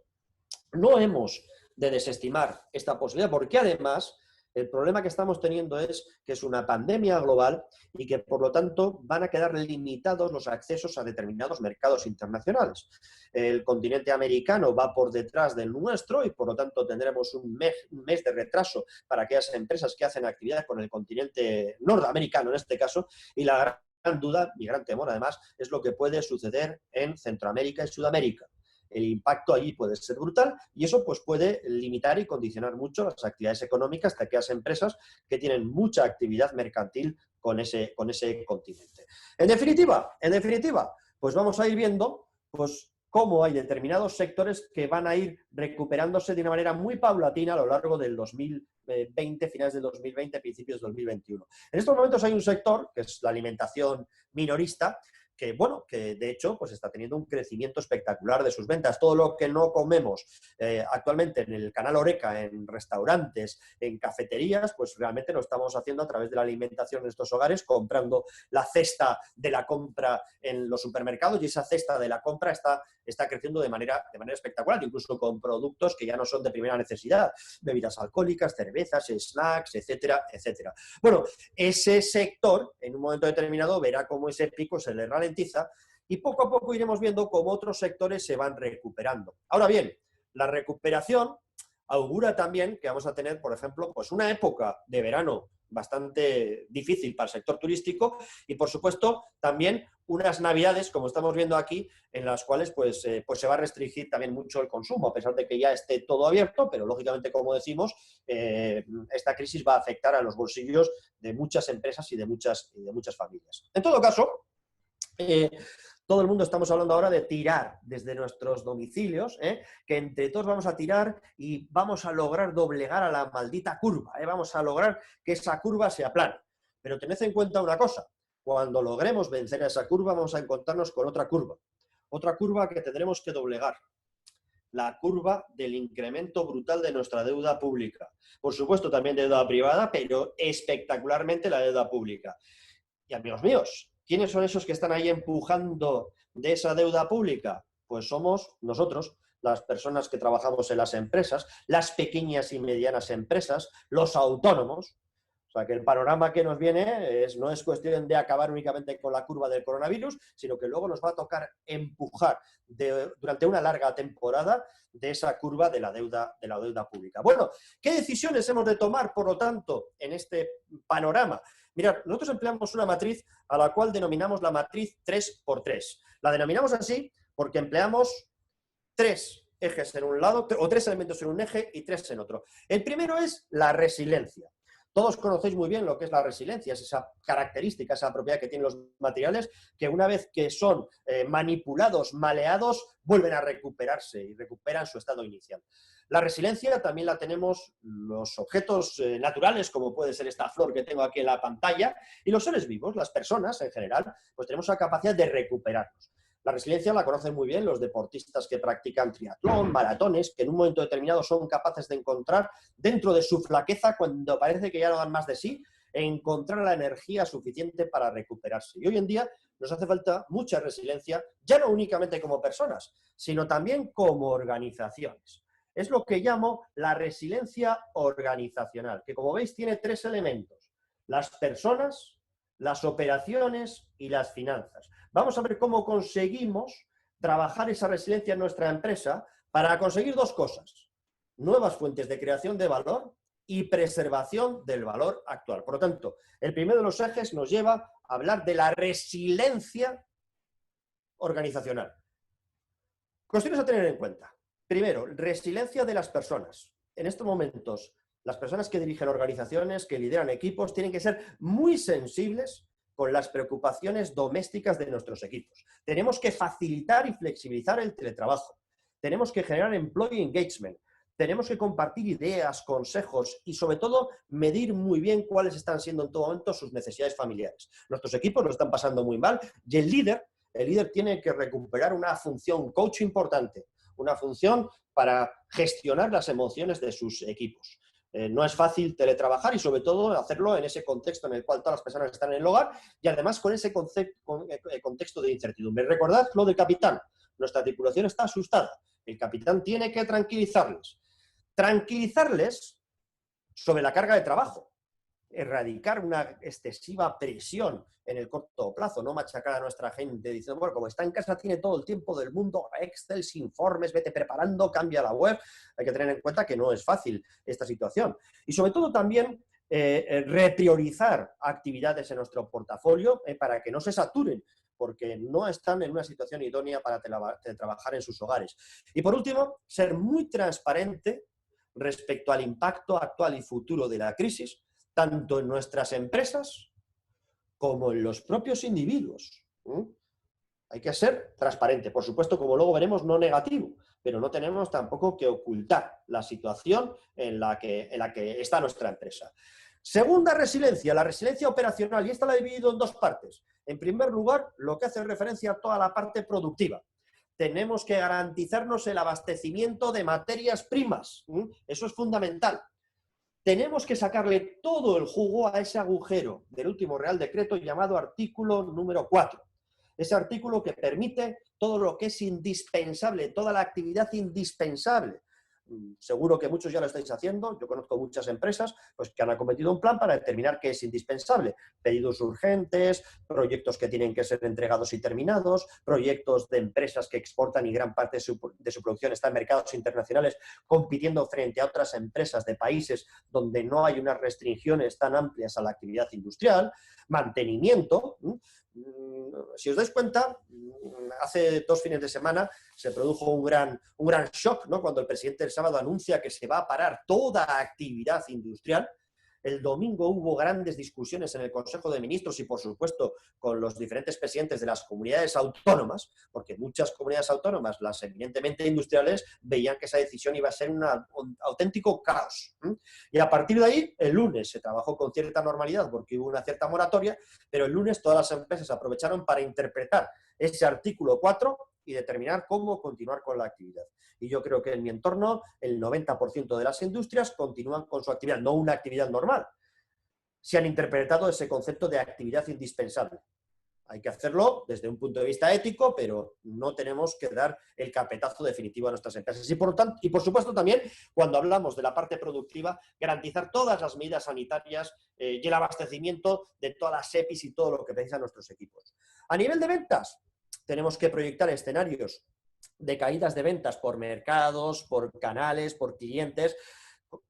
No hemos de desestimar esta posibilidad porque, además, el problema que estamos teniendo es que es una pandemia global y que, por lo tanto, van a quedar limitados los accesos a determinados mercados internacionales. El continente americano va por detrás del nuestro y, por lo tanto, tendremos un mes de retraso para aquellas empresas que hacen actividad con el continente norteamericano, en este caso, y la gran duda, mi gran temor, además, es lo que puede suceder en Centroamérica y Sudamérica. El impacto allí puede ser brutal y eso pues puede limitar y condicionar mucho las actividades económicas de aquellas empresas que tienen mucha actividad mercantil con ese continente. En definitiva, pues vamos a ir viendo pues cómo hay determinados sectores que van a ir recuperándose de una manera muy paulatina a lo largo del 2020, finales del 2020, principios del 2021. En estos momentos hay un sector, que es la alimentación minorista, que, bueno, que de hecho pues está teniendo un crecimiento espectacular de sus ventas. Todo lo que no comemos actualmente en el canal Horeca, en restaurantes, en cafeterías, pues realmente lo estamos haciendo a través de la alimentación en estos hogares, comprando la cesta de la compra en los supermercados, y esa cesta de la compra está creciendo de manera espectacular, incluso con productos que ya no son de primera necesidad, bebidas alcohólicas, cervezas, snacks, etcétera, etcétera. Bueno, ese sector en un momento determinado verá cómo ese pico se le ralentiza y poco a poco iremos viendo cómo otros sectores se van recuperando. Ahora bien, la recuperación augura también que vamos a tener, por ejemplo, pues una época de verano bastante difícil para el sector turístico y, por supuesto, también unas navidades, como estamos viendo aquí, en las cuales pues se va a restringir también mucho el consumo, a pesar de que ya esté todo abierto, pero lógicamente, como decimos, esta crisis va a afectar a los bolsillos de muchas empresas y de muchas familias. En todo caso, todo el mundo estamos hablando ahora de tirar desde nuestros domicilios, que entre todos vamos a tirar y vamos a lograr doblegar a la maldita curva, vamos a lograr que esa curva se aplane. Pero tened en cuenta una cosa, cuando logremos vencer a esa curva vamos a encontrarnos con otra curva que tendremos que doblegar. La curva del incremento brutal de nuestra deuda pública. Por supuesto también deuda privada, pero espectacularmente la deuda pública. Y amigos míos, ¿quiénes son esos que están ahí empujando de esa deuda pública? Pues somos nosotros, las personas que trabajamos en las empresas, las pequeñas y medianas empresas, los autónomos. O sea, que el panorama que nos viene no es cuestión de acabar únicamente con la curva del coronavirus, sino que luego nos va a tocar empujar durante una larga temporada de esa curva de la deuda pública. Bueno, ¿qué decisiones hemos de tomar, por lo tanto, en este panorama? Mirad, nosotros empleamos una matriz a la cual denominamos la matriz 3x3. La denominamos así porque empleamos 3 ejes en un lado, o 3 elementos en un eje y 3 en otro. El primero es la resiliencia. Todos conocéis muy bien lo que es la resiliencia, es esa característica, esa propiedad que tienen los materiales que una vez que son manipulados, maleados, vuelven a recuperarse y recuperan su estado inicial. La resiliencia también la tenemos los objetos naturales, como puede ser esta flor que tengo aquí en la pantalla, y los seres vivos, las personas en general, pues tenemos la capacidad de recuperarnos. La resiliencia la conocen muy bien los deportistas que practican triatlón, maratones, que en un momento determinado son capaces de encontrar dentro de su flaqueza, cuando parece que ya no dan más de sí, encontrar la energía suficiente para recuperarse. Y hoy en día nos hace falta mucha resiliencia, ya no únicamente como personas, sino también como organizaciones. Es lo que llamo la resiliencia organizacional, que como veis tiene 3 elementos: las personas, las operaciones y las finanzas. Vamos a ver cómo conseguimos trabajar esa resiliencia en nuestra empresa para conseguir 2 cosas: nuevas fuentes de creación de valor y preservación del valor actual. Por lo tanto, el primero de los ejes nos lleva a hablar de la resiliencia organizacional. Cuestiones a tener en cuenta. Primero, resiliencia de las personas. En estos momentos, las personas que dirigen organizaciones, que lideran equipos, tienen que ser muy sensibles con las preocupaciones domésticas de nuestros equipos. Tenemos que facilitar y flexibilizar el teletrabajo. Tenemos que generar employee engagement. Tenemos que compartir ideas, consejos y, sobre todo, medir muy bien cuáles están siendo en todo momento sus necesidades familiares. Nuestros equipos lo están pasando muy mal y el líder tiene que recuperar una función coach importante, una función para gestionar las emociones de sus equipos. No es fácil teletrabajar y, sobre todo, hacerlo en ese contexto en el cual todas las personas están en el hogar y, además, con ese contexto de incertidumbre. Recordad lo del capitán. Nuestra tripulación está asustada. El capitán tiene que tranquilizarles. Tranquilizarles sobre la carga de trabajo. Erradicar una excesiva presión en el corto plazo, no machacar a nuestra gente diciendo, bueno, como está en casa tiene todo el tiempo del mundo, Excel, informes, vete preparando, cambia la web. Hay que tener en cuenta que no es fácil esta situación. Y sobre todo también repriorizar actividades en nuestro portafolio para que no se saturen, porque no están en una situación idónea para trabajar en sus hogares. Y por último, ser muy transparente respecto al impacto actual y futuro de la crisis, tanto en nuestras empresas como en los propios individuos. Hay que ser transparente, por supuesto, como luego veremos, no negativo, pero no tenemos tampoco que ocultar la situación en la que está nuestra empresa. Segunda resiliencia, la resiliencia operacional, y esta la he dividido en 2 partes. En primer lugar, lo que hace referencia a toda la parte productiva. Tenemos que garantizarnos el abastecimiento de materias primas. Eso es fundamental. Tenemos que sacarle todo el jugo a ese agujero del último Real Decreto llamado artículo número 4. Ese artículo que permite todo lo que es indispensable, toda la actividad indispensable. Seguro que muchos ya lo estáis haciendo. Yo conozco muchas empresas pues, que han acometido un plan para determinar qué es indispensable. Pedidos urgentes, proyectos que tienen que ser entregados y terminados, proyectos de empresas que exportan y gran parte de su producción está en mercados internacionales compitiendo frente a otras empresas de países donde no hay unas restricciones tan amplias a la actividad industrial, mantenimiento. si os dais cuenta, hace 2 fines de semana se produjo un gran shock, ¿no? Cuando el presidente el sábado anuncia que se va a parar toda actividad industrial. El domingo hubo grandes discusiones en el Consejo de Ministros y, por supuesto, con los diferentes presidentes de las comunidades autónomas, porque muchas comunidades autónomas, las eminentemente industriales, veían que esa decisión iba a ser un auténtico caos. Y a partir de ahí, el lunes se trabajó con cierta normalidad porque hubo una cierta moratoria, pero el lunes todas las empresas aprovecharon para interpretar ese artículo 4 y determinar cómo continuar con la actividad. Y yo creo que en mi entorno el 90% de las industrias continúan con su actividad, no una actividad normal. Se han interpretado ese concepto de actividad indispensable. Hay que hacerlo desde un punto de vista ético, pero no tenemos que dar el carpetazo definitivo a nuestras empresas. Y por supuesto también, cuando hablamos de la parte productiva, garantizar todas las medidas sanitarias y el abastecimiento de todas las EPIs y todo lo que precisan nuestros equipos. A nivel de ventas, tenemos que proyectar escenarios de caídas de ventas por mercados, por canales, por clientes,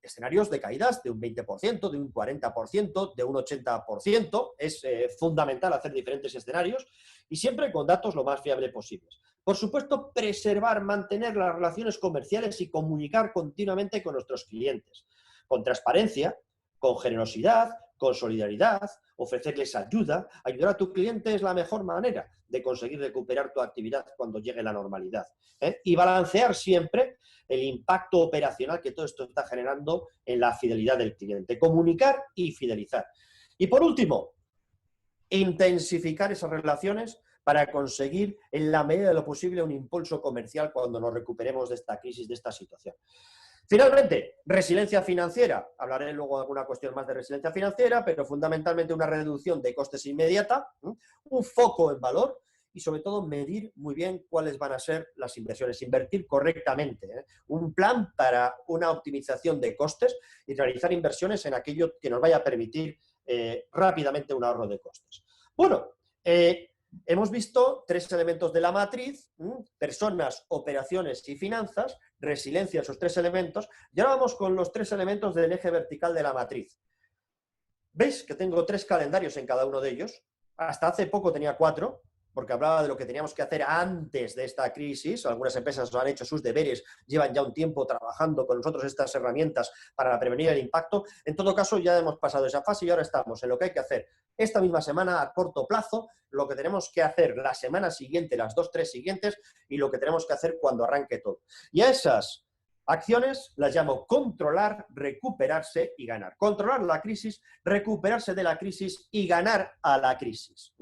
escenarios de caídas de un 20%, de un 40%, de un 80%. Es fundamental hacer diferentes escenarios y siempre con datos lo más fiables posibles. Por supuesto, preservar, mantener las relaciones comerciales y comunicar continuamente con nuestros clientes, con transparencia, con generosidad, con solidaridad, ofrecerles ayuda. Ayudar a tu cliente es la mejor manera de conseguir recuperar tu actividad cuando llegue la normalidad. Y balancear siempre el impacto operacional que todo esto está generando en la fidelidad del cliente. Comunicar y fidelizar. Y por último, intensificar esas relaciones para conseguir, en la medida de lo posible, un impulso comercial cuando nos recuperemos de esta crisis, de esta situación. Finalmente, resiliencia financiera. Hablaré luego de alguna cuestión más de resiliencia financiera, pero fundamentalmente una reducción de costes inmediata, un foco en valor y sobre todo medir muy bien cuáles van a ser las inversiones, invertir correctamente, un plan para una optimización de costes y realizar inversiones en aquello que nos vaya a permitir rápidamente un ahorro de costes. Bueno, hemos visto 3 elementos de la matriz: personas, operaciones y finanzas, resiliencia, esos 3 elementos, y ahora vamos con los 3 elementos del eje vertical de la matriz. ¿Veis que tengo 3 calendarios en cada uno de ellos? Hasta hace poco tenía 4, porque hablaba de lo que teníamos que hacer antes de esta crisis. Algunas empresas lo han hecho sus deberes, llevan ya un tiempo trabajando con nosotros estas herramientas para prevenir el impacto. En todo caso, ya hemos pasado esa fase y ahora estamos en lo que hay que hacer esta misma semana a corto plazo, lo que tenemos que hacer la semana siguiente, las 2, 3 siguientes y lo que tenemos que hacer cuando arranque todo. Y a esas acciones las llamo controlar, recuperarse y ganar. Controlar la crisis, recuperarse de la crisis y ganar a la crisis.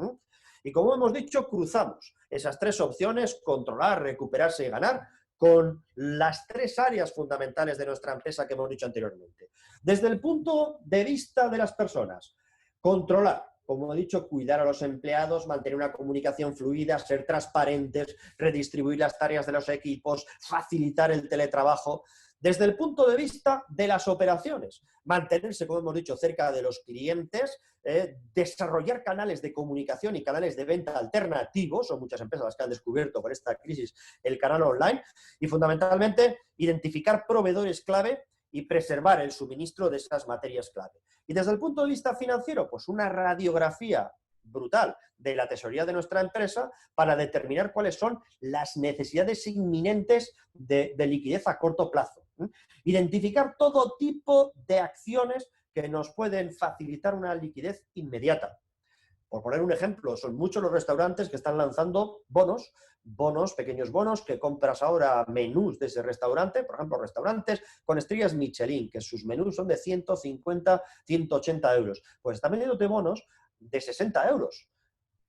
Y como hemos dicho, cruzamos esas 3 opciones, controlar, recuperarse y ganar, con las 3 áreas fundamentales de nuestra empresa que hemos dicho anteriormente. Desde el punto de vista de las personas, controlar, como he dicho, cuidar a los empleados, mantener una comunicación fluida, ser transparentes, redistribuir las tareas de los equipos, facilitar el teletrabajo. Desde el punto de vista de las operaciones, mantenerse, como hemos dicho, cerca de los clientes, desarrollar canales de comunicación y canales de venta alternativos. Son muchas empresas las que han descubierto por esta crisis el canal online, y fundamentalmente identificar proveedores clave y preservar el suministro de esas materias clave. Y desde el punto de vista financiero, pues una radiografía brutal de la tesorería de nuestra empresa para determinar cuáles son las necesidades inminentes de liquidez a corto plazo. Identificar todo tipo de acciones que nos pueden facilitar una liquidez inmediata. Por poner un ejemplo, son muchos los restaurantes que están lanzando bonos, pequeños bonos, que compras ahora menús de ese restaurante, por ejemplo, restaurantes con estrellas Michelin, que sus menús son de 150, 180 euros. Pues están vendiéndote bonos de 60 euros.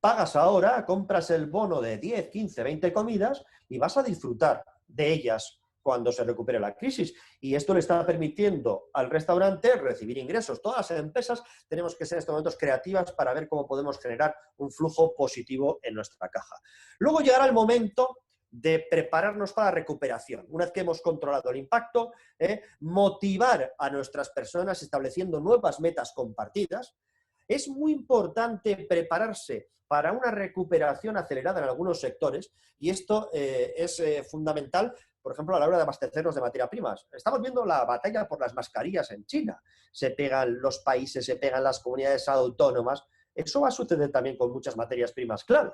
Pagas ahora, compras el bono de 10, 15, 20 comidas y vas a disfrutar de ellas cuando se recupere la crisis. Y esto le está permitiendo al restaurante recibir ingresos. Todas las empresas tenemos que ser en estos momentos creativas para ver cómo podemos generar un flujo positivo en nuestra caja. Luego llegará el momento de prepararnos para la recuperación. Una vez que hemos controlado el impacto, motivar a nuestras personas estableciendo nuevas metas compartidas. Es muy importante prepararse para una recuperación acelerada en algunos sectores, y esto es fundamental, por ejemplo, a la hora de abastecernos de materias primas. Estamos viendo la batalla por las mascarillas en China. Se pegan los países, se pegan las comunidades autónomas. Eso va a suceder también con muchas materias primas clave.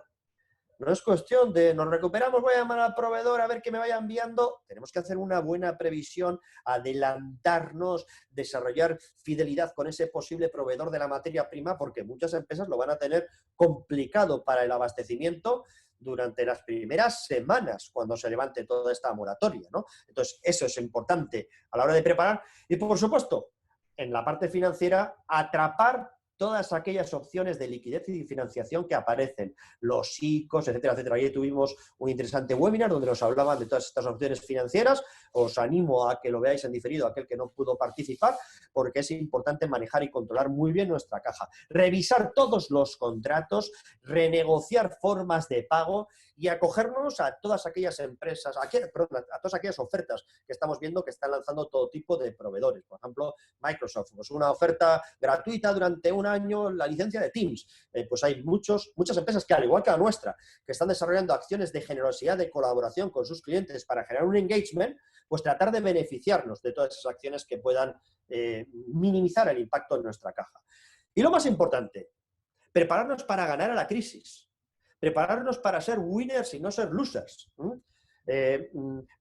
No es cuestión de nos recuperamos, voy a llamar al proveedor a ver que me vaya enviando. Tenemos que hacer una buena previsión, adelantarnos, desarrollar fidelidad con ese posible proveedor de la materia prima, porque muchas empresas lo van a tener complicado para el abastecimiento durante las primeras semanas, cuando se levante toda esta moratoria, ¿no? Entonces, eso es importante a la hora de preparar. Y, por supuesto, en la parte financiera, atrapar todas aquellas opciones de liquidez y financiación que aparecen, los ICOs, etcétera, etcétera. Ayer tuvimos un interesante webinar donde nos hablaban de todas estas opciones financieras. Os animo a que lo veáis en diferido, aquel que no pudo participar, porque es importante manejar y controlar muy bien nuestra caja. Revisar todos los contratos, renegociar formas de pago y acogernos a todas aquellas empresas, a todas aquellas ofertas que estamos viendo que están lanzando todo tipo de proveedores. Por ejemplo, Microsoft, pues una oferta gratuita durante un año, la licencia de Teams. Pues hay muchas empresas que, al igual que la nuestra, que están desarrollando acciones de generosidad, de colaboración con sus clientes para generar un engagement, pues tratar de beneficiarnos de todas esas acciones que puedan minimizar el impacto en nuestra caja. Y lo más importante, prepararnos para ganar a la crisis. Prepararnos para ser winners y no ser losers.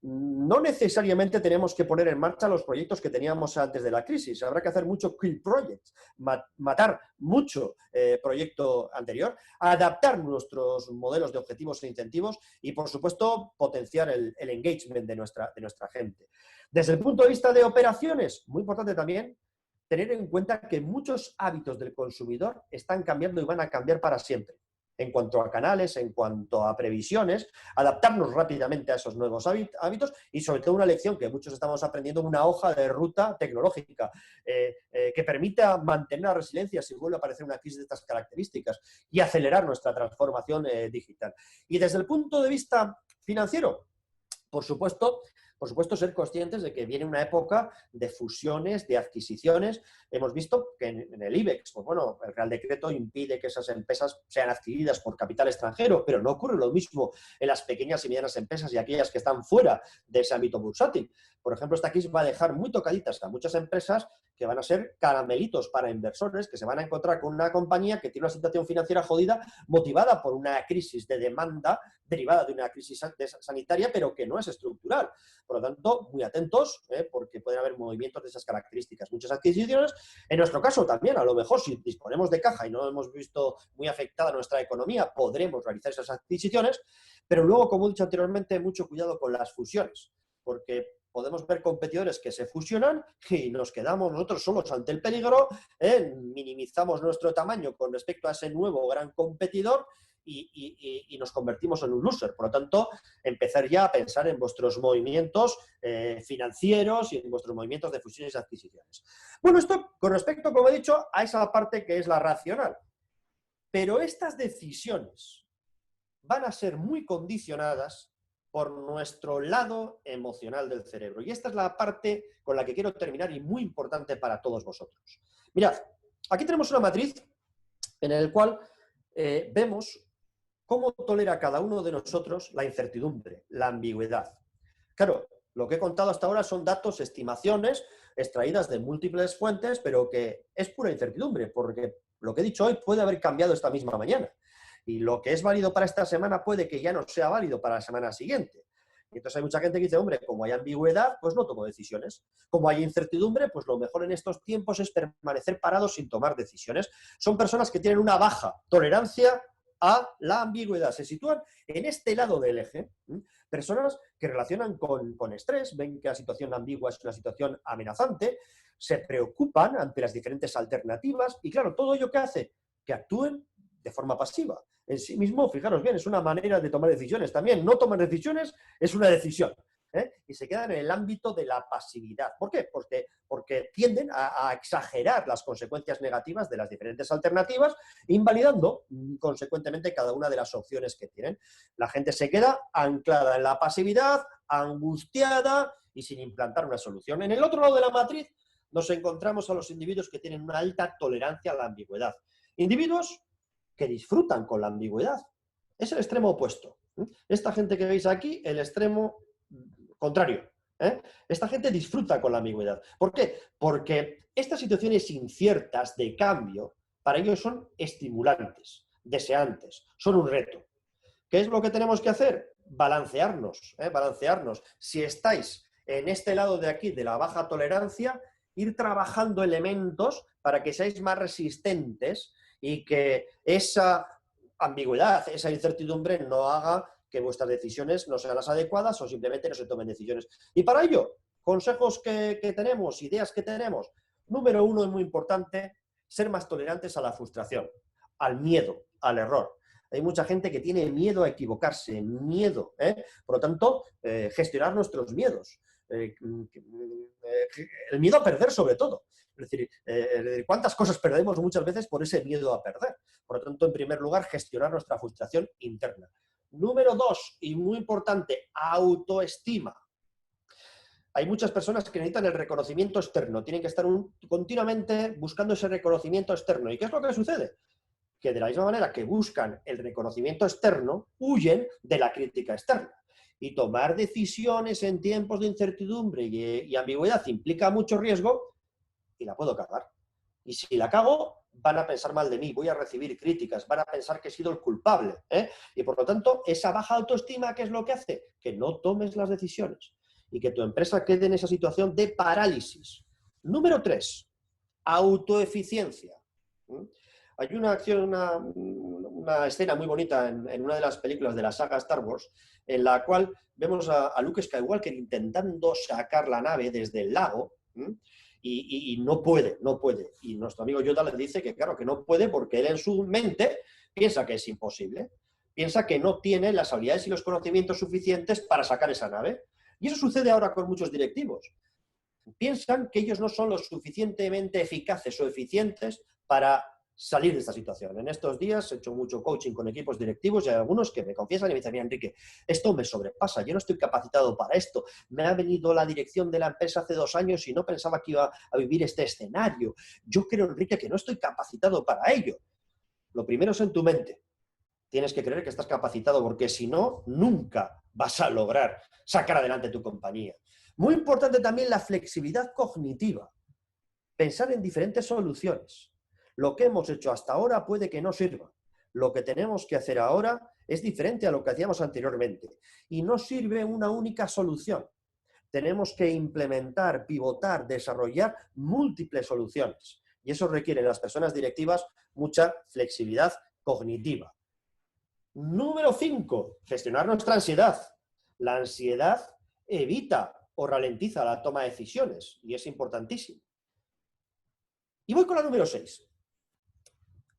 No necesariamente tenemos que poner en marcha los proyectos que teníamos antes de la crisis. Habrá que hacer mucho kill projects, matar mucho proyecto anterior, adaptar nuestros modelos de objetivos e incentivos y, por supuesto, potenciar el engagement de nuestra gente. Desde el punto de vista de operaciones, muy importante también tener en cuenta que muchos hábitos del consumidor están cambiando y van a cambiar para siempre. En cuanto a canales, en cuanto a previsiones, adaptarnos rápidamente a esos nuevos hábitos y, sobre todo, una lección que muchos estamos aprendiendo, una hoja de ruta tecnológica que permita mantener la resiliencia si vuelve a aparecer una crisis de estas características y acelerar nuestra transformación digital. Y desde el punto de vista financiero, por supuesto, ser conscientes de que viene una época de fusiones, de adquisiciones. Hemos visto que en el IBEX, pues bueno, el Real Decreto impide que esas empresas sean adquiridas por capital extranjero, pero no ocurre lo mismo en las pequeñas y medianas empresas y aquellas que están fuera de ese ámbito bursátil. Por ejemplo, esta crisis va a dejar muy tocaditas a muchas empresas que van a ser caramelitos para inversores, que se van a encontrar con una compañía que tiene una situación financiera jodida, motivada por una crisis de demanda derivada de una crisis sanitaria, pero que no es estructural. Por lo tanto, muy atentos, porque pueden haber movimientos de esas características. Muchas adquisiciones. En nuestro caso también, a lo mejor, si disponemos de caja y no hemos visto muy afectada nuestra economía, podremos realizar esas adquisiciones, pero luego, como he dicho anteriormente, mucho cuidado con las fusiones, porque podemos ver competidores que se fusionan y nos quedamos nosotros solos ante el peligro, minimizamos nuestro tamaño con respecto a ese nuevo gran competidor y nos convertimos en un loser. Por lo tanto, empezar ya a pensar en vuestros movimientos financieros y en vuestros movimientos de fusiones y adquisiciones. Bueno, esto con respecto, como he dicho, a esa parte que es la racional. Pero estas decisiones van a ser muy condicionadas por nuestro lado emocional del cerebro. Y esta es la parte con la que quiero terminar y muy importante para todos vosotros. Mirad, aquí tenemos una matriz en la cual vemos cómo tolera cada uno de nosotros la incertidumbre, la ambigüedad. Claro, lo que he contado hasta ahora son datos, estimaciones, extraídas de múltiples fuentes, pero que es pura incertidumbre, porque lo que he dicho hoy puede haber cambiado esta misma mañana. Y lo que es válido para esta semana puede que ya no sea válido para la semana siguiente. Y entonces hay mucha gente que dice, hombre, como hay ambigüedad, pues no tomo decisiones. Como hay incertidumbre, pues lo mejor en estos tiempos es permanecer parados sin tomar decisiones. Son personas que tienen una baja tolerancia a la ambigüedad. Se sitúan en este lado del eje. Personas que relacionan con estrés, ven que la situación ambigua es una situación amenazante, se preocupan ante las diferentes alternativas y, claro, todo ello que hace que actúen de forma pasiva. En sí mismo, fijaros bien, es una manera de tomar decisiones. También no tomar decisiones es una decisión. Y se quedan en el ámbito de la pasividad. ¿Por qué? Porque tienden a exagerar las consecuencias negativas de las diferentes alternativas, invalidando consecuentemente cada una de las opciones que tienen. La gente se queda anclada en la pasividad, angustiada y sin implantar una solución. En el otro lado de la matriz nos encontramos a los individuos que tienen una alta tolerancia a la ambigüedad. Individuos que disfrutan con la ambigüedad. Es el extremo opuesto. Esta gente que veis aquí, el extremo contrario. Esta gente disfruta con la ambigüedad. ¿Por qué? Porque estas situaciones inciertas de cambio para ellos son estimulantes, deseantes, son un reto. ¿Qué es lo que tenemos que hacer? Balancearnos, balancearnos. Si estáis en este lado de aquí, de la baja tolerancia, ir trabajando elementos para que seáis más resistentes y que esa ambigüedad, esa incertidumbre no haga que vuestras decisiones no sean las adecuadas o simplemente no se tomen decisiones. Y para ello, consejos que tenemos, ideas que tenemos. Número 1 es muy importante, ser más tolerantes a la frustración, al miedo, al error. Hay mucha gente que tiene miedo a equivocarse, miedo, por lo tanto, gestionar nuestros miedos. El miedo a perder sobre todo. Es decir, cuántas cosas perdemos muchas veces por ese miedo a perder. Por lo tanto, en primer lugar, gestionar nuestra frustración interna. Número 2, y muy importante, autoestima. Hay muchas personas que necesitan el reconocimiento externo, tienen que estar continuamente buscando ese reconocimiento externo. ¿Y qué es lo que sucede? Que de la misma manera que buscan el reconocimiento externo, huyen de la crítica externa. Y tomar decisiones en tiempos de incertidumbre y ambigüedad implica mucho riesgo y la puedo cagar. Y si la cago, van a pensar mal de mí, voy a recibir críticas, van a pensar que he sido el culpable. Y por lo tanto, esa baja autoestima, ¿qué es lo que hace? Que no tomes las decisiones y que tu empresa quede en esa situación de parálisis. Número 3, autoeficiencia. Hay una escena muy bonita en una de las películas de la saga Star Wars, en la cual vemos a Luke Skywalker intentando sacar la nave desde el lago, y no puede. Y nuestro amigo Yoda le dice que claro, que no puede porque él en su mente piensa que es imposible, piensa que no tiene las habilidades y los conocimientos suficientes para sacar esa nave. Y eso sucede ahora con muchos directivos. Piensan que ellos no son lo suficientemente eficaces o eficientes para salir de esta situación. En estos días he hecho mucho coaching con equipos directivos y hay algunos que me confiesan y me dicen, mira, Enrique, esto me sobrepasa, yo no estoy capacitado para esto, me ha venido la dirección de la empresa hace 2 años y no pensaba que iba a vivir este escenario. Yo creo, Enrique, que no estoy capacitado para ello. Lo primero es en tu mente. Tienes que creer que estás capacitado porque si no, nunca vas a lograr sacar adelante tu compañía. Muy importante también la flexibilidad cognitiva. Pensar en diferentes soluciones. Lo que hemos hecho hasta ahora puede que no sirva. Lo que tenemos que hacer ahora es diferente a lo que hacíamos anteriormente. Y no sirve una única solución. Tenemos que implementar, pivotar, desarrollar múltiples soluciones. Y eso requiere en las personas directivas mucha flexibilidad cognitiva. Número 5, gestionar nuestra ansiedad. La ansiedad evita o ralentiza la toma de decisiones y es importantísimo. Y voy con la número 6.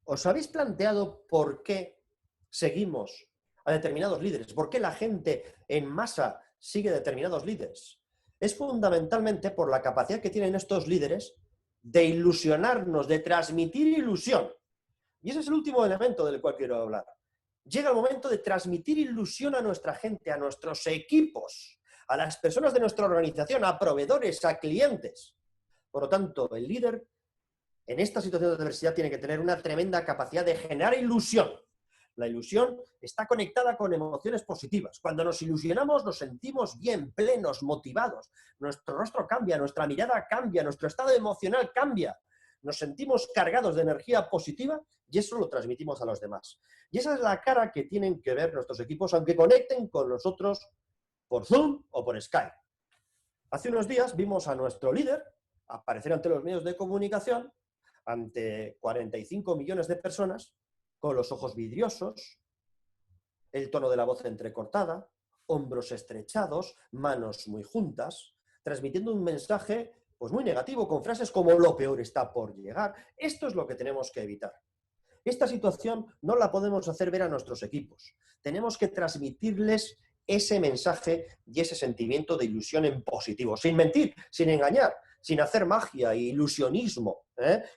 ¿Os habéis planteado por qué seguimos a determinados líderes? ¿Por qué la gente en masa sigue determinados líderes? Es fundamentalmente por la capacidad que tienen estos líderes de ilusionarnos, de transmitir ilusión. Y ese es el último elemento del cual quiero hablar. Llega el momento de transmitir ilusión a nuestra gente, a nuestros equipos, a las personas de nuestra organización, a proveedores, a clientes. Por lo tanto, el líder en esta situación de adversidad tiene que tener una tremenda capacidad de generar ilusión. La ilusión está conectada con emociones positivas. Cuando nos ilusionamos nos sentimos bien, plenos, motivados. Nuestro rostro cambia, nuestra mirada cambia, nuestro estado emocional cambia. Nos sentimos cargados de energía positiva y eso lo transmitimos a los demás. Y esa es la cara que tienen que ver nuestros equipos, aunque conecten con nosotros por Zoom o por Skype. Hace unos días vimos a nuestro líder aparecer ante los medios de comunicación, ante 45 millones de personas, con los ojos vidriosos, el tono de la voz entrecortada, hombros estrechados, manos muy juntas, transmitiendo un mensaje pues muy negativo, con frases como lo peor está por llegar. Esto es lo que tenemos que evitar. Esta situación no la podemos hacer ver a nuestros equipos. Tenemos que transmitirles ese mensaje y ese sentimiento de ilusión en positivo, sin mentir, sin engañar, sin hacer magia e ilusionismo.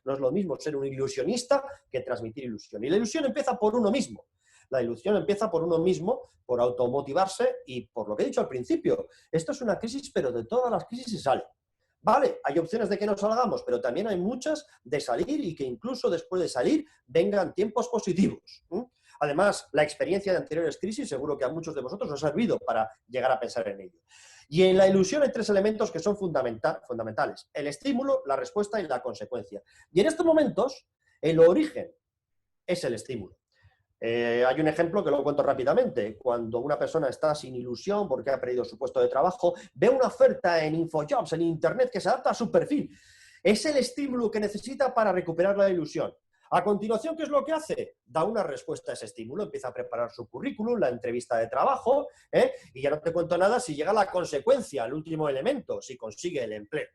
No es lo mismo ser un ilusionista que transmitir ilusión. Y la ilusión empieza por uno mismo. La ilusión empieza por uno mismo, por automotivarse y por lo que he dicho al principio. Esto es una crisis, pero de todas las crisis se sale. Vale, hay opciones de que no salgamos, pero también hay muchas de salir y que incluso después de salir vengan tiempos positivos. Además, la experiencia de anteriores crisis seguro que a muchos de vosotros os ha servido para llegar a pensar en ello. Y en la ilusión hay 3 elementos que son fundamentales. El estímulo, la respuesta y la consecuencia. Y en estos momentos, El origen es el estímulo. Hay un ejemplo que lo cuento rápidamente. Cuando una persona está sin ilusión porque ha perdido su puesto de trabajo, ve una oferta en InfoJobs, en Internet, que se adapta a su perfil. Es el estímulo que necesita para recuperar la ilusión. A continuación, ¿qué es lo que hace? Da una respuesta a ese estímulo, empieza a preparar su currículum, la entrevista de trabajo, y ya no te cuento nada si llega la consecuencia, el último elemento, si consigue el empleo.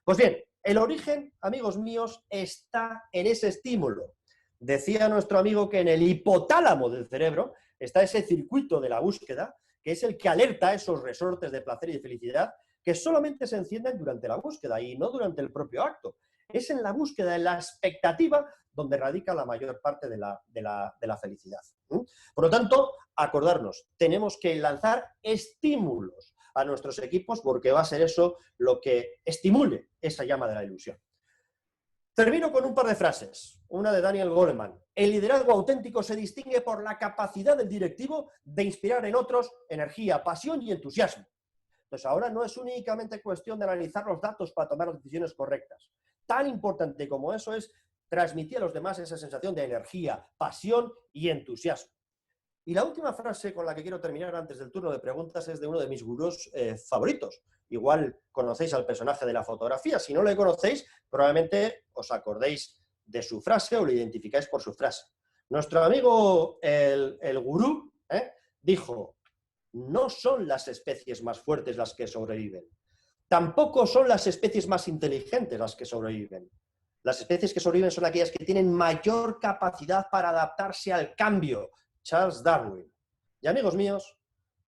Pues bien, el origen, amigos míos, está en ese estímulo. Decía nuestro amigo que en el hipotálamo del cerebro está ese circuito de la búsqueda, que es el que alerta esos resortes de placer y de felicidad que solamente se encienden durante la búsqueda y no durante el propio acto. Es en la búsqueda, en la expectativa, donde radica la mayor parte de la felicidad. Por lo tanto, acordarnos, tenemos que lanzar estímulos a nuestros equipos porque va a ser eso lo que estimule esa llama de la ilusión. Termino con un par de frases. Una de Daniel Goleman. El liderazgo auténtico se distingue por la capacidad del directivo de inspirar en otros energía, pasión y entusiasmo. Entonces, ahora no es únicamente cuestión de analizar los datos para tomar las decisiones correctas. Tan importante como eso es transmitir a los demás esa sensación de energía, pasión y entusiasmo. Y la última frase con la que quiero terminar antes del turno de preguntas es de uno de mis gurús favoritos. Igual conocéis al personaje de la fotografía. Si no le conocéis, probablemente os acordéis de su frase o lo identificáis por su frase. Nuestro amigo el gurú dijo: no son las especies más fuertes las que sobreviven. Tampoco son las especies más inteligentes las que sobreviven. Las especies que sobreviven son aquellas que tienen mayor capacidad para adaptarse al cambio. Charles Darwin. Y amigos míos,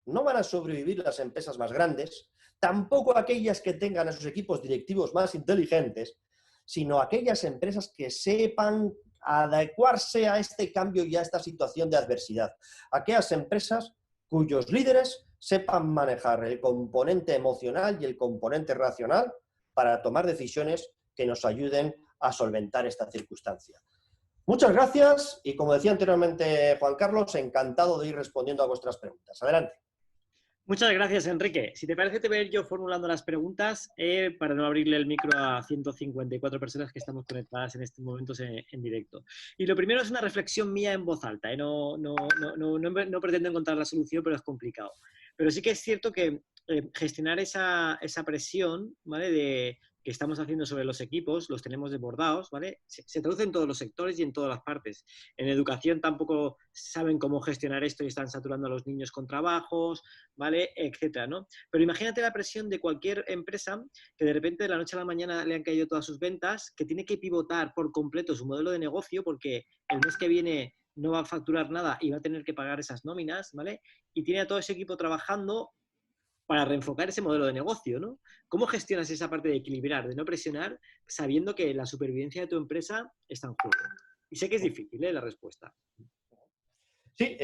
no van a sobrevivir las empresas más grandes, tampoco aquellas que tengan a sus equipos directivos más inteligentes, sino aquellas empresas que sepan adecuarse a este cambio y a esta situación de adversidad. Aquellas empresas cuyos líderes sepan manejar el componente emocional y el componente racional para tomar decisiones que nos ayuden a solventar esta circunstancia. Muchas gracias y, como decía anteriormente Juan Carlos, encantado de ir respondiendo a vuestras preguntas. Adelante. Muchas gracias, Enrique. Si te parece, te voy a ir yo formulando las preguntas para no abrirle el micro a 154 personas que estamos conectadas en estos momentos en directo. Y lo primero es una reflexión mía en voz alta. No pretendo encontrar la solución, pero es complicado. Pero sí que es cierto que gestionar esa presión, ¿vale?, que estamos haciendo sobre los equipos, los tenemos desbordados, ¿vale? Se traduce en todos los sectores y en todas las partes. En educación tampoco saben cómo gestionar esto y están saturando a los niños con trabajos, ¿vale?, etcétera, ¿no? Pero imagínate la presión de cualquier empresa que de repente de la noche a la mañana le han caído todas sus ventas, que tiene que pivotar por completo su modelo de negocio porque el mes que viene no va a facturar nada y va a tener que pagar esas nóminas, ¿vale? Y tiene a todo ese equipo trabajando para reenfocar ese modelo de negocio, ¿no? ¿Cómo gestionas esa parte de equilibrar, de no presionar, sabiendo que la supervivencia de tu empresa está en juego? Y sé que es difícil, la respuesta. Sí,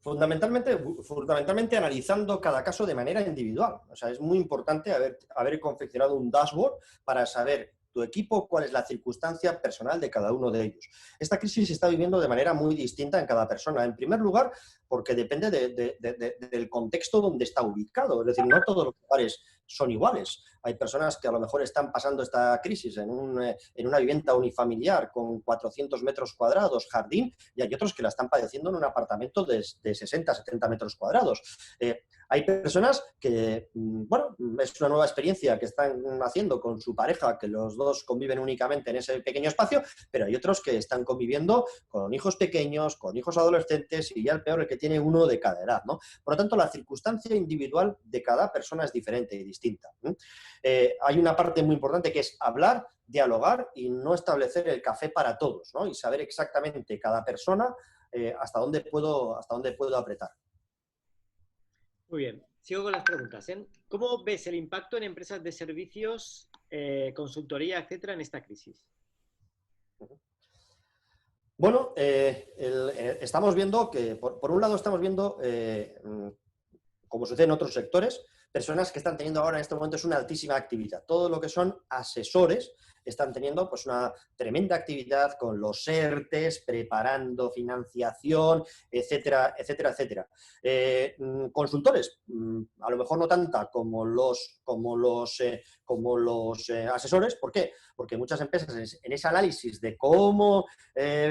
fundamentalmente analizando cada caso de manera individual. O sea, es muy importante haber confeccionado un dashboard para saber tu equipo cuál es la circunstancia personal de cada uno de ellos. Esta crisis se está viviendo de manera muy distinta en cada persona. En primer lugar, porque depende del contexto donde está ubicado. Es decir, no todos los lugares son iguales. Hay personas que a lo mejor están pasando esta crisis en una vivienda unifamiliar con 400 metros cuadrados, jardín, y hay otros que la están padeciendo en un apartamento de 60, 70 metros cuadrados. Hay personas que, bueno, es una nueva experiencia que están haciendo con su pareja, que los dos conviven únicamente en ese pequeño espacio, pero hay otros que están conviviendo con hijos pequeños, con hijos adolescentes y ya el peor, el que tiene uno de cada edad, ¿no? Por lo tanto, la circunstancia individual de cada persona es diferente y distinta. Hay una parte muy importante que es hablar, dialogar y no establecer el café para todos, ¿no? Y saber exactamente cada persona hasta dónde puedo apretar. Muy bien, sigo con las preguntas. ¿Cómo ves el impacto en empresas de servicios, consultoría, etcétera, en esta crisis? Bueno, estamos viendo que, por un lado, estamos viendo, como sucede en otros sectores, personas que están teniendo ahora en este momento es una altísima actividad. Todo lo que son asesores están teniendo pues una tremenda actividad con los ERTES, preparando financiación, etcétera, etcétera, etcétera. Consultores, a lo mejor no tanta como los asesores. ¿Por qué? Porque muchas empresas en ese análisis de cómo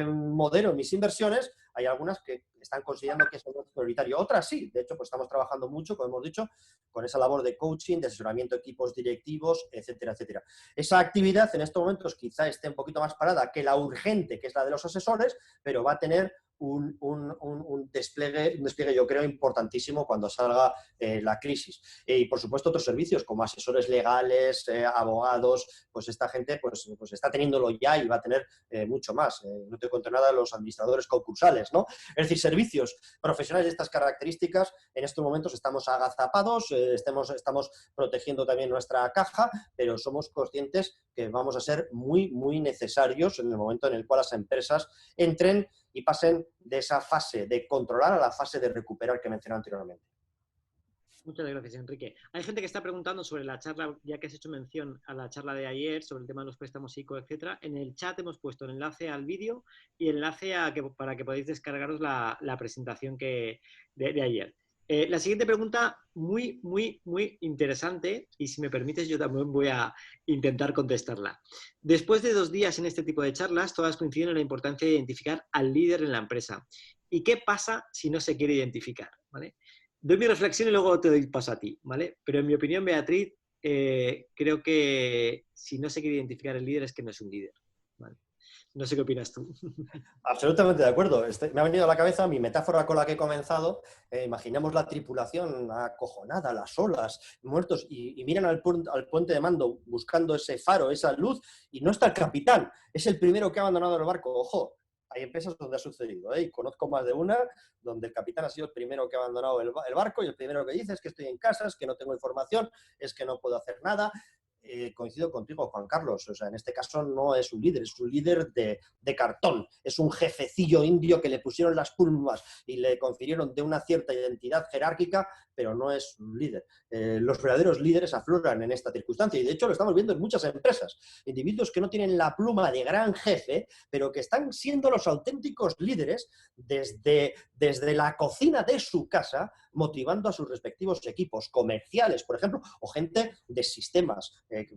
modelo mis inversiones, hay algunas que están considerando que es algo prioritario. Otras sí, de hecho, pues estamos trabajando mucho, como hemos dicho, con esa labor de coaching, de asesoramiento de equipos directivos, etcétera, etcétera. Esa actividad en estos momentos quizá esté un poquito más parada que la urgente, que es la de los asesores, pero va a tener un despliegue, yo creo, importantísimo cuando salga la crisis. Y, por supuesto, otros servicios como asesores legales, abogados, pues esta gente pues está teniéndolo ya y va a tener mucho más. No te cuento nada de los administradores concursales, ¿no? Es decir, servicios profesionales de estas características, en estos momentos estamos agazapados, estamos protegiendo también nuestra caja, pero somos conscientes que vamos a ser muy, muy necesarios en el momento en el cual las empresas entren y pasen de esa fase de controlar a la fase de recuperar que mencioné anteriormente. Muchas gracias, Enrique. Hay gente que está preguntando sobre la charla, ya que has hecho mención a la charla de ayer, sobre el tema de los préstamos ICO, etcétera. En el chat hemos puesto el enlace al vídeo y el enlace para que podáis descargaros la presentación de ayer. La siguiente pregunta, muy, muy, muy interesante, y si me permites yo también voy a intentar contestarla. Después de 2 días en este tipo de charlas, todas coinciden en la importancia de identificar al líder en la empresa. ¿Y qué pasa si no se quiere identificar? ¿Vale? Doy mi reflexión y luego te doy paso a ti, ¿vale? Pero en mi opinión, Beatriz, creo que si no se quiere identificar el líder es que no es un líder, ¿vale? No sé qué opinas tú. Absolutamente de acuerdo. Me ha venido a la cabeza mi metáfora con la que he comenzado. Imaginemos la tripulación acojonada, las olas, muertos, y miran al puente de mando buscando ese faro, esa luz, y no está el capitán. Es el primero que ha abandonado el barco. Ojo, hay empresas donde ha sucedido, y conozco más de una donde el capitán ha sido el primero que ha abandonado el barco y el primero que dice es que estoy en casa, es que no tengo información, es que no puedo hacer nada. Coincido contigo, Juan Carlos. O sea, en este caso no es un líder de cartón. Es un jefecillo indio que le pusieron las plumas y le confirieron de una cierta identidad jerárquica, pero no es un líder. Los verdaderos líderes afloran en esta circunstancia y, de hecho, lo estamos viendo en muchas empresas. Individuos que no tienen la pluma de gran jefe, pero que están siendo los auténticos líderes desde la cocina de su casa, motivando a sus respectivos equipos comerciales, por ejemplo, o gente de sistemas, que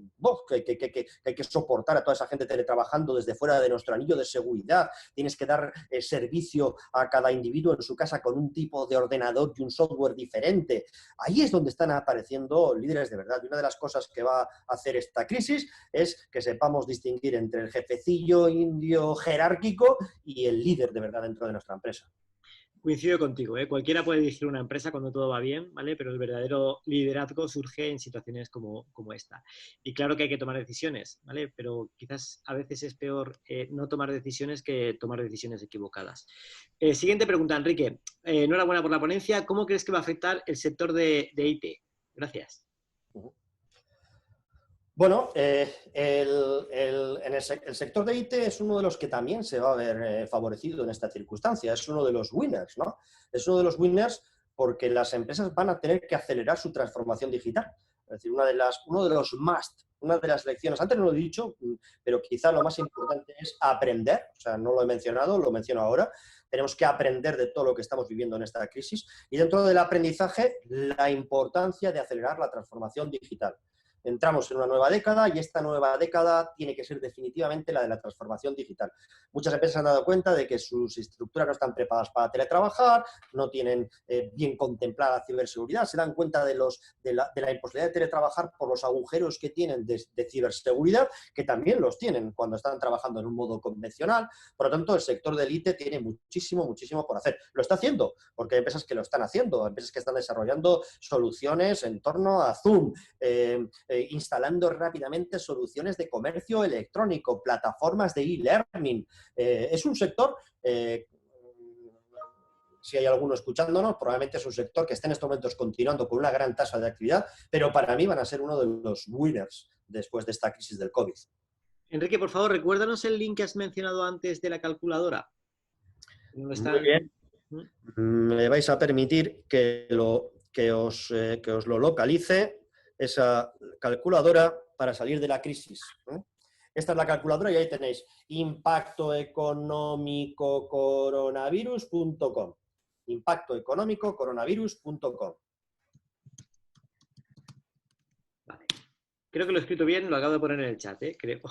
hay que soportar a toda esa gente teletrabajando desde fuera de nuestro anillo de seguridad. Tienes que dar servicio a cada individuo en su casa con un tipo de ordenador y un software diferente. Ahí es donde están apareciendo líderes de verdad. Y una de las cosas que va a hacer esta crisis es que sepamos distinguir entre el jefecillo indio jerárquico y el líder de verdad dentro de nuestra empresa. Coincido contigo, ¿eh? Cualquiera puede dirigir una empresa cuando todo va bien, ¿vale? Pero el verdadero liderazgo surge en situaciones como esta. Y claro que hay que tomar decisiones, ¿vale? Pero quizás a veces es peor no tomar decisiones que tomar decisiones equivocadas. Siguiente pregunta, Enrique. Enhorabuena por la ponencia. ¿Cómo crees que va a afectar el sector de IT? Gracias. Bueno, el sector de IT es uno de los que también se va a ver favorecido en esta circunstancia. Es uno de los winners, ¿no? Es uno de los winners porque las empresas van a tener que acelerar su transformación digital. Es decir, una de las lecciones, antes no lo he dicho, pero quizá lo más importante es aprender. O sea, no lo he mencionado, lo menciono ahora. Tenemos que aprender de todo lo que estamos viviendo en esta crisis y, dentro del aprendizaje, la importancia de acelerar la transformación digital. Entramos en una nueva década y esta nueva década tiene que ser definitivamente la de la transformación digital. Muchas empresas han dado cuenta de que sus estructuras no están preparadas para teletrabajar, no tienen bien contemplada ciberseguridad, se dan cuenta de la imposibilidad de teletrabajar por los agujeros que tienen de ciberseguridad, que también los tienen cuando están trabajando en un modo convencional. Por lo tanto, el sector del IT tiene muchísimo, muchísimo por hacer. Lo está haciendo, porque hay empresas que lo están haciendo, empresas que están desarrollando soluciones en torno a Zoom, instalando rápidamente soluciones de comercio electrónico, plataformas de e-learning. Es un sector, si hay alguno escuchándonos, probablemente es un sector que está en estos momentos continuando con una gran tasa de actividad, pero para mí van a ser uno de los winners después de esta crisis del COVID. Enrique, por favor, recuérdanos el link que has mencionado antes de la calculadora. No está... Muy bien. Me vais a permitir que lo que os lo localice, esa calculadora para salir de la crisis. Esta es la calculadora y ahí tenéis impacto económico coronavirus.com. Impacto económico coronavirus.com. Vale. Creo que lo he escrito bien, lo acabo de poner en el chat, creo.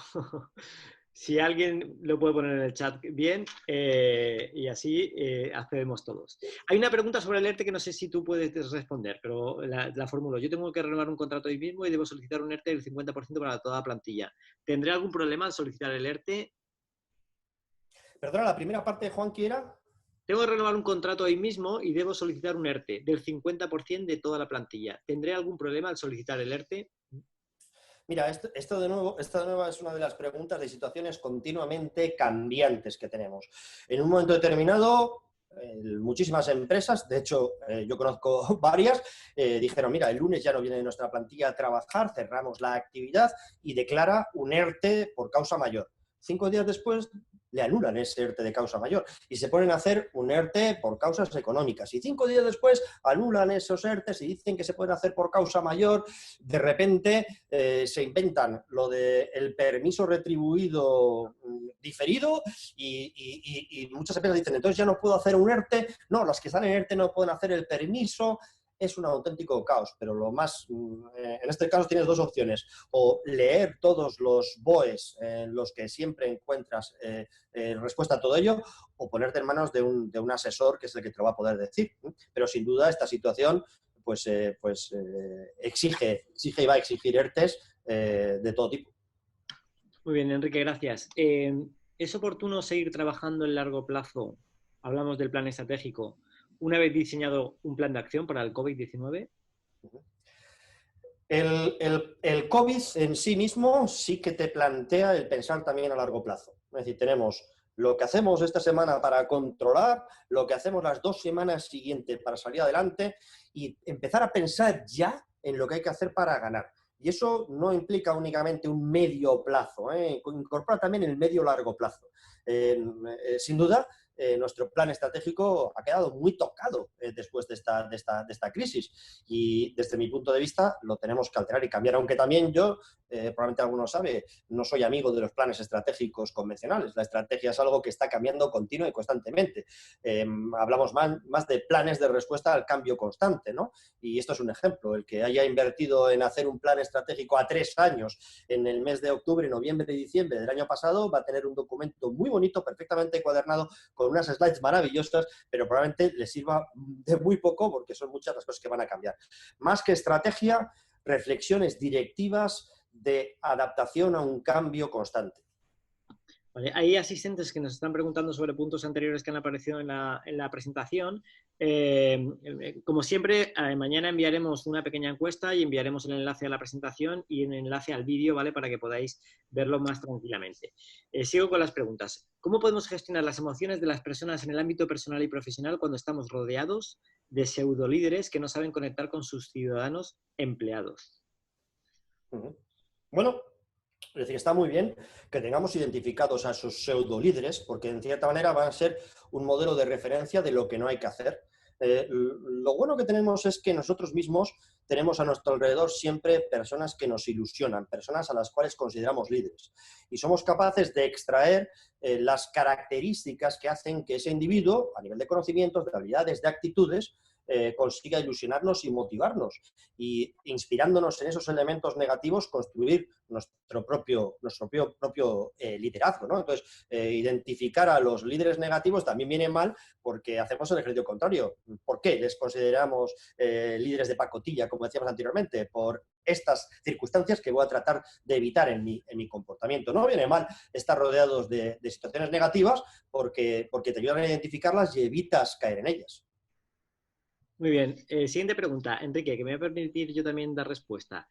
Si alguien lo puede poner en el chat bien, y así accedemos todos. Hay una pregunta sobre el ERTE que no sé si tú puedes responder, pero la formulo. Yo tengo que renovar un contrato hoy mismo y debo solicitar un ERTE del 50% para toda la plantilla. ¿Tendré algún problema al solicitar el ERTE? Perdona, la primera parte, Juan, ¿qué era? Tengo que renovar un contrato hoy mismo y debo solicitar un ERTE del 50% de toda la plantilla. ¿Tendré algún problema al solicitar el ERTE? Mira, esta de nuevo es una de las preguntas de situaciones continuamente cambiantes que tenemos. En un momento determinado, muchísimas empresas, de hecho yo conozco varias, dijeron, mira, el lunes ya no viene nuestra plantilla a trabajar, cerramos la actividad y declara un ERTE por causa mayor. 5 días después le anulan ese ERTE de causa mayor y se ponen a hacer un ERTE por causas económicas. Y 5 días después anulan esos ERTEs y dicen que se pueden hacer por causa mayor. De repente se inventan lo del permiso retribuido diferido y muchas empresas dicen, entonces ya no puedo hacer un ERTE. No, las que están en ERTE no pueden hacer el permiso. Es un auténtico caos, pero lo más, en este caso tienes dos opciones, o leer todos los BOEs en los que siempre encuentras respuesta a todo ello, o ponerte en manos de un asesor que es el que te lo va a poder decir. Pero sin duda esta situación exige y va a exigir ERTEs de todo tipo. Muy bien, Enrique, gracias. ¿Es oportuno seguir trabajando en largo plazo? Hablamos del plan estratégico. Una vez diseñado un plan de acción para el COVID-19. El COVID en sí mismo sí que te plantea el pensar también a largo plazo. Es decir, tenemos lo que hacemos esta semana para controlar, lo que hacemos las 2 semanas siguientes para salir adelante y empezar a pensar ya en lo que hay que hacer para ganar. Y eso no implica únicamente un medio plazo, incorpora también el medio-largo plazo. Sin duda, nuestro plan estratégico ha quedado muy tocado después de esta crisis y desde mi punto de vista lo tenemos que alterar y cambiar, aunque también yo, probablemente alguno sabe, no soy amigo de los planes estratégicos convencionales. La estrategia es algo que está cambiando continua y constantemente. Hablamos más de planes de respuesta al cambio constante, ¿no? Y esto es un ejemplo, el que haya invertido en hacer un plan estratégico a 3 años en el mes de octubre, noviembre y diciembre del año pasado va a tener un documento muy bonito, perfectamente encuadernado, con unas slides maravillosas, pero probablemente le sirva de muy poco porque son muchas las cosas que van a cambiar. Más que estrategia, reflexiones directivas de adaptación a un cambio constante. Vale, hay asistentes que nos están preguntando sobre puntos anteriores que han aparecido en la presentación. Como siempre, mañana enviaremos una pequeña encuesta y enviaremos el enlace a la presentación y el enlace al vídeo, ¿vale? Para que podáis verlo más tranquilamente. Sigo con las preguntas. ¿Cómo podemos gestionar las emociones de las personas en el ámbito personal y profesional cuando estamos rodeados de pseudolíderes que no saben conectar con sus ciudadanos empleados? Bueno, es decir, está muy bien que tengamos identificados a esos pseudolíderes, porque en cierta manera van a ser un modelo de referencia de lo que no hay que hacer. Lo bueno que tenemos es que nosotros mismos tenemos a nuestro alrededor siempre personas que nos ilusionan, personas a las cuales consideramos líderes. Y somos capaces de extraer las características que hacen que ese individuo, a nivel de conocimientos, de habilidades, de actitudes, consiga ilusionarnos y motivarnos. Y inspirándonos en esos elementos negativos, construir nuestro propio liderazgo, ¿no? Entonces, identificar a los líderes negativos también viene mal porque hacemos el ejercicio contrario. ¿Por qué les consideramos líderes de pacotilla, como decíamos anteriormente? Por estas circunstancias que voy a tratar de evitar en mi comportamiento. No viene mal estar rodeados de situaciones negativas porque te ayudan a identificarlas y evitas caer en ellas. Muy bien. Siguiente pregunta, Enrique, que me va a permitir yo también dar respuesta.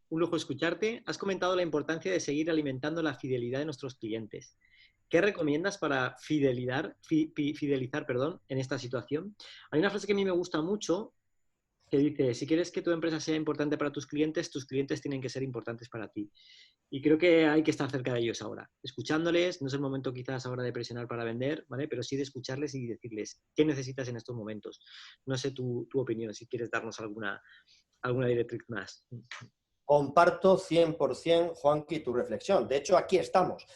Un lujo escucharte. Has comentado la importancia de seguir alimentando la fidelidad de nuestros clientes. ¿Qué recomiendas para fidelizar, en esta situación? Hay una frase que a mí me gusta mucho, que dice, si quieres que tu empresa sea importante para tus clientes tienen que ser importantes para ti. Y creo que hay que estar cerca de ellos ahora, escuchándoles. No es el momento quizás ahora de presionar para vender, ¿vale? Pero sí de escucharles y decirles qué necesitas en estos momentos. No sé tu opinión, si quieres darnos alguna directriz más. Comparto 100%, Juanqui, tu reflexión. De hecho, aquí estamos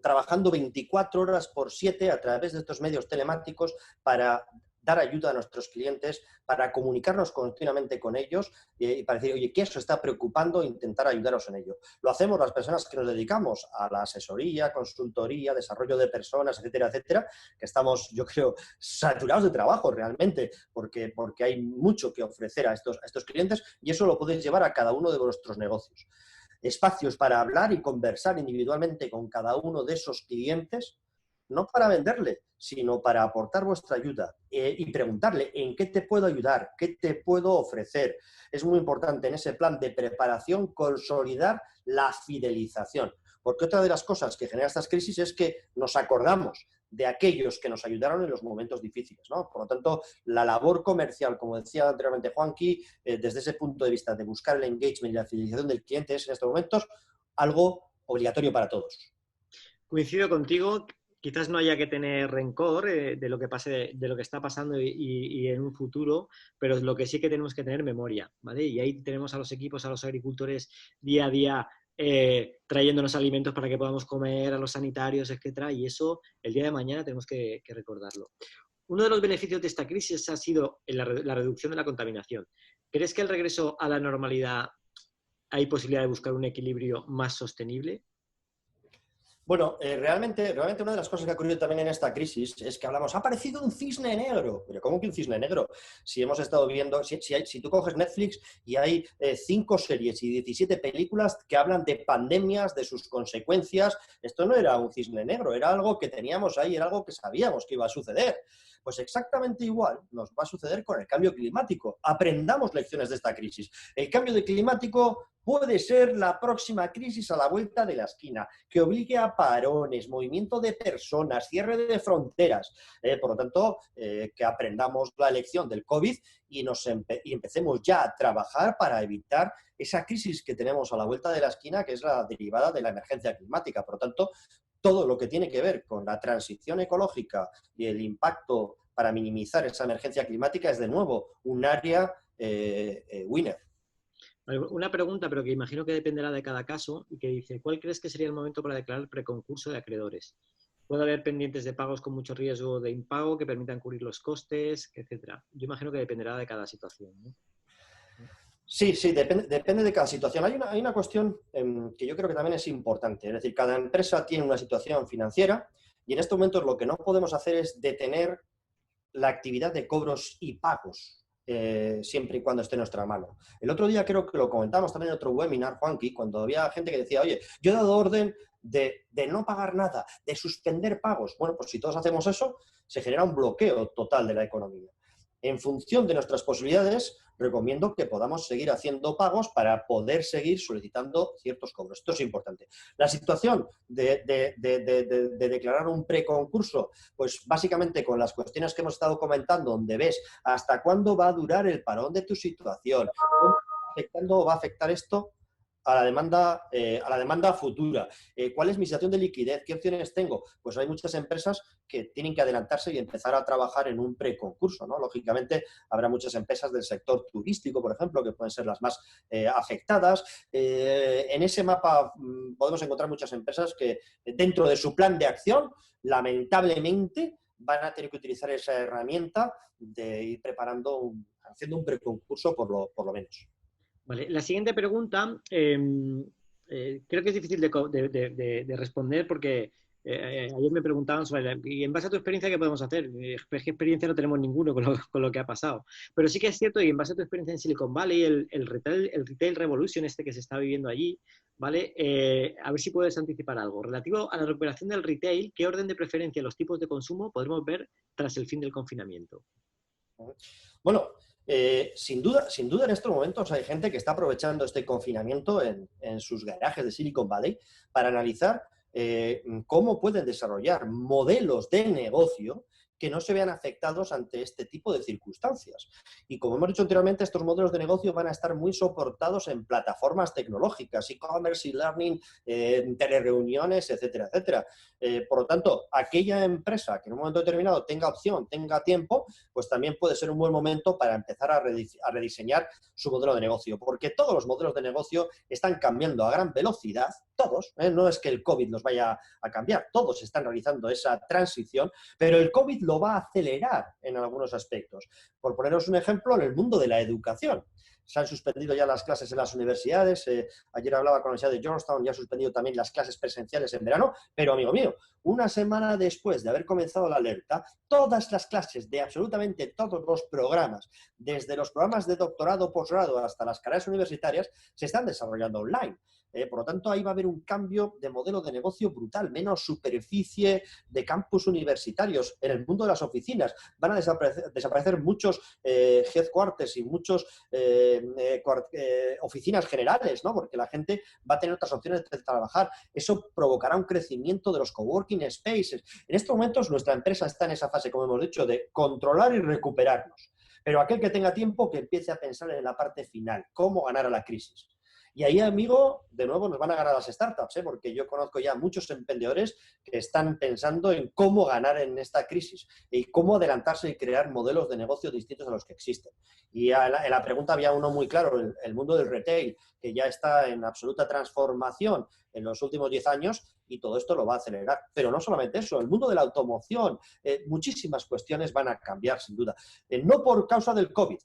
trabajando 24 horas por 7 a través de estos medios telemáticos para dar ayuda a nuestros clientes, para comunicarnos continuamente con ellos y para decir, oye, ¿qué os está preocupando? Intentar ayudaros en ello. Lo hacemos las personas que nos dedicamos a la asesoría, consultoría, desarrollo de personas, etcétera, etcétera, que estamos, yo creo, saturados de trabajo realmente, porque hay mucho que ofrecer a estos clientes y eso lo podéis llevar a cada uno de vuestros negocios. Espacios para hablar y conversar individualmente con cada uno de esos clientes, no para venderle, sino para aportar vuestra ayuda y preguntarle en qué te puedo ayudar, qué te puedo ofrecer. Es muy importante en ese plan de preparación consolidar la fidelización, porque otra de las cosas que genera estas crisis es que nos acordamos de aquellos que nos ayudaron en los momentos difíciles, ¿no? Por lo tanto, la labor comercial, como decía anteriormente Juanqui, desde ese punto de vista de buscar el engagement y la fidelización del cliente es en estos momentos algo obligatorio para todos. Coincido contigo, quizás no haya que tener rencor de lo que pase, de lo que está pasando y en un futuro, pero lo que sí que tenemos que tener memoria, ¿vale? Y ahí tenemos a los equipos, a los agricultores día a día trayéndonos alimentos para que podamos comer, a los sanitarios, etcétera, y eso el día de mañana tenemos que recordarlo. Uno de los beneficios de esta crisis ha sido la reducción de la contaminación. ¿Crees que el regreso a la normalidad hay posibilidad de buscar un equilibrio más sostenible? Bueno, realmente una de las cosas que ha ocurrido también en esta crisis es que hablamos, ha aparecido un cisne negro. Pero ¿cómo que un cisne negro? Si hemos estado viendo, si tú coges Netflix y hay 5 series y 17 películas que hablan de pandemias, de sus consecuencias, esto no era un cisne negro, era algo que teníamos ahí, era algo que sabíamos que iba a suceder. Pues exactamente igual nos va a suceder con el cambio climático. Aprendamos lecciones de esta crisis. El cambio climático puede ser la próxima crisis a la vuelta de la esquina, que obligue a parones, movimiento de personas, cierre de fronteras. Por lo tanto, que aprendamos la lección del COVID y empecemos ya a trabajar para evitar esa crisis que tenemos a la vuelta de la esquina, que es la derivada de la emergencia climática. Por lo tanto, todo lo que tiene que ver con la transición ecológica y el impacto para minimizar esa emergencia climática es, de nuevo, un área winner. Una pregunta, pero que imagino que dependerá de cada caso, y que dice, ¿cuál crees que sería el momento para declarar preconcurso de acreedores? Puede haber pendientes de pagos con mucho riesgo de impago que permitan cubrir los costes, etcétera. Yo imagino que dependerá de cada situación, ¿no? Sí, depende de cada situación. Hay una cuestión que yo creo que también es importante. Es decir, cada empresa tiene una situación financiera y en estos momentos lo que no podemos hacer es detener la actividad de cobros y pagos, siempre y cuando esté en nuestra mano. El otro día creo que lo comentamos también en otro webinar, Juanqui, cuando había gente que decía, oye, yo he dado orden de no pagar nada, de suspender pagos. Bueno, pues si todos hacemos eso, se genera un bloqueo total de la economía. En función de nuestras posibilidades, recomiendo que podamos seguir haciendo pagos para poder seguir solicitando ciertos cobros. Esto es importante. La situación de declarar un preconcurso, pues básicamente con las cuestiones que hemos estado comentando, donde ves hasta cuándo va a durar el parón de tu situación, cómo va a afectar esto a la demanda futura. ¿Cuál es mi situación de liquidez? ¿Qué opciones tengo? Pues hay muchas empresas que tienen que adelantarse y empezar a trabajar en un preconcurso, ¿no? Lógicamente, habrá muchas empresas del sector turístico, por ejemplo, que pueden ser las más afectadas. En ese mapa podemos encontrar muchas empresas que dentro de su plan de acción, lamentablemente, van a tener que utilizar esa herramienta de ir haciendo un preconcurso por lo menos. Vale, la siguiente pregunta creo que es difícil de responder porque ayer me preguntaban sobre, y en base a tu experiencia, ¿qué podemos hacer? Pues, ¿qué experiencia no tenemos ninguno con lo que ha pasado? Pero sí que es cierto, y en base a tu experiencia en Silicon Valley, el retail revolution este que se está viviendo allí, ¿vale? A ver si puedes anticipar algo. Relativo a la recuperación del retail, ¿qué orden de preferencia los tipos de consumo podremos ver tras el fin del confinamiento? Bueno, sin duda en estos momentos hay gente que está aprovechando este confinamiento en sus garajes de Silicon Valley para analizar cómo pueden desarrollar modelos de negocio que no se vean afectados ante este tipo de circunstancias. Y como hemos dicho anteriormente, estos modelos de negocio van a estar muy soportados en plataformas tecnológicas, e-commerce, e-learning, telereuniones, etcétera, etcétera. Por lo tanto, aquella empresa que en un momento determinado tenga opción, tenga tiempo, pues también puede ser un buen momento para empezar a rediseñar su modelo de negocio, porque todos los modelos de negocio están cambiando a gran velocidad, todos, no es que el COVID los vaya a cambiar, todos están realizando esa transición, pero el COVID lo va a acelerar en algunos aspectos. Por poneros un ejemplo, en el mundo de la educación. Se han suspendido ya las clases en las universidades. Ayer hablaba con la Universidad de Georgetown, ya ha suspendido también las clases presenciales en verano. Pero, amigo mío, una semana después de haber comenzado la alerta, todas las clases de absolutamente todos los programas, desde los programas de doctorado, posgrado, hasta las carreras universitarias, se están desarrollando online. Por lo tanto, ahí va a haber un cambio de modelo de negocio brutal, menos superficie de campus universitarios. En el mundo de las oficinas van a desaparecer muchos headquarters y muchos oficinas generales, ¿no? Porque la gente va a tener otras opciones de trabajar. Eso provocará un crecimiento de los coworking spaces. En estos momentos nuestra empresa está en esa fase, como hemos dicho, de controlar y recuperarnos. Pero aquel que tenga tiempo, que empiece a pensar en la parte final, cómo ganar a la crisis. Y ahí, amigo, de nuevo nos van a ganar las startups, porque yo conozco ya muchos emprendedores que están pensando en cómo ganar en esta crisis y cómo adelantarse y crear modelos de negocio distintos a los que existen. Y en la pregunta había uno muy claro, el mundo del retail, que ya está en absoluta transformación en los últimos 10 años y todo esto lo va a acelerar. Pero no solamente eso, el mundo de la automoción, muchísimas cuestiones van a cambiar sin duda. No por causa del COVID,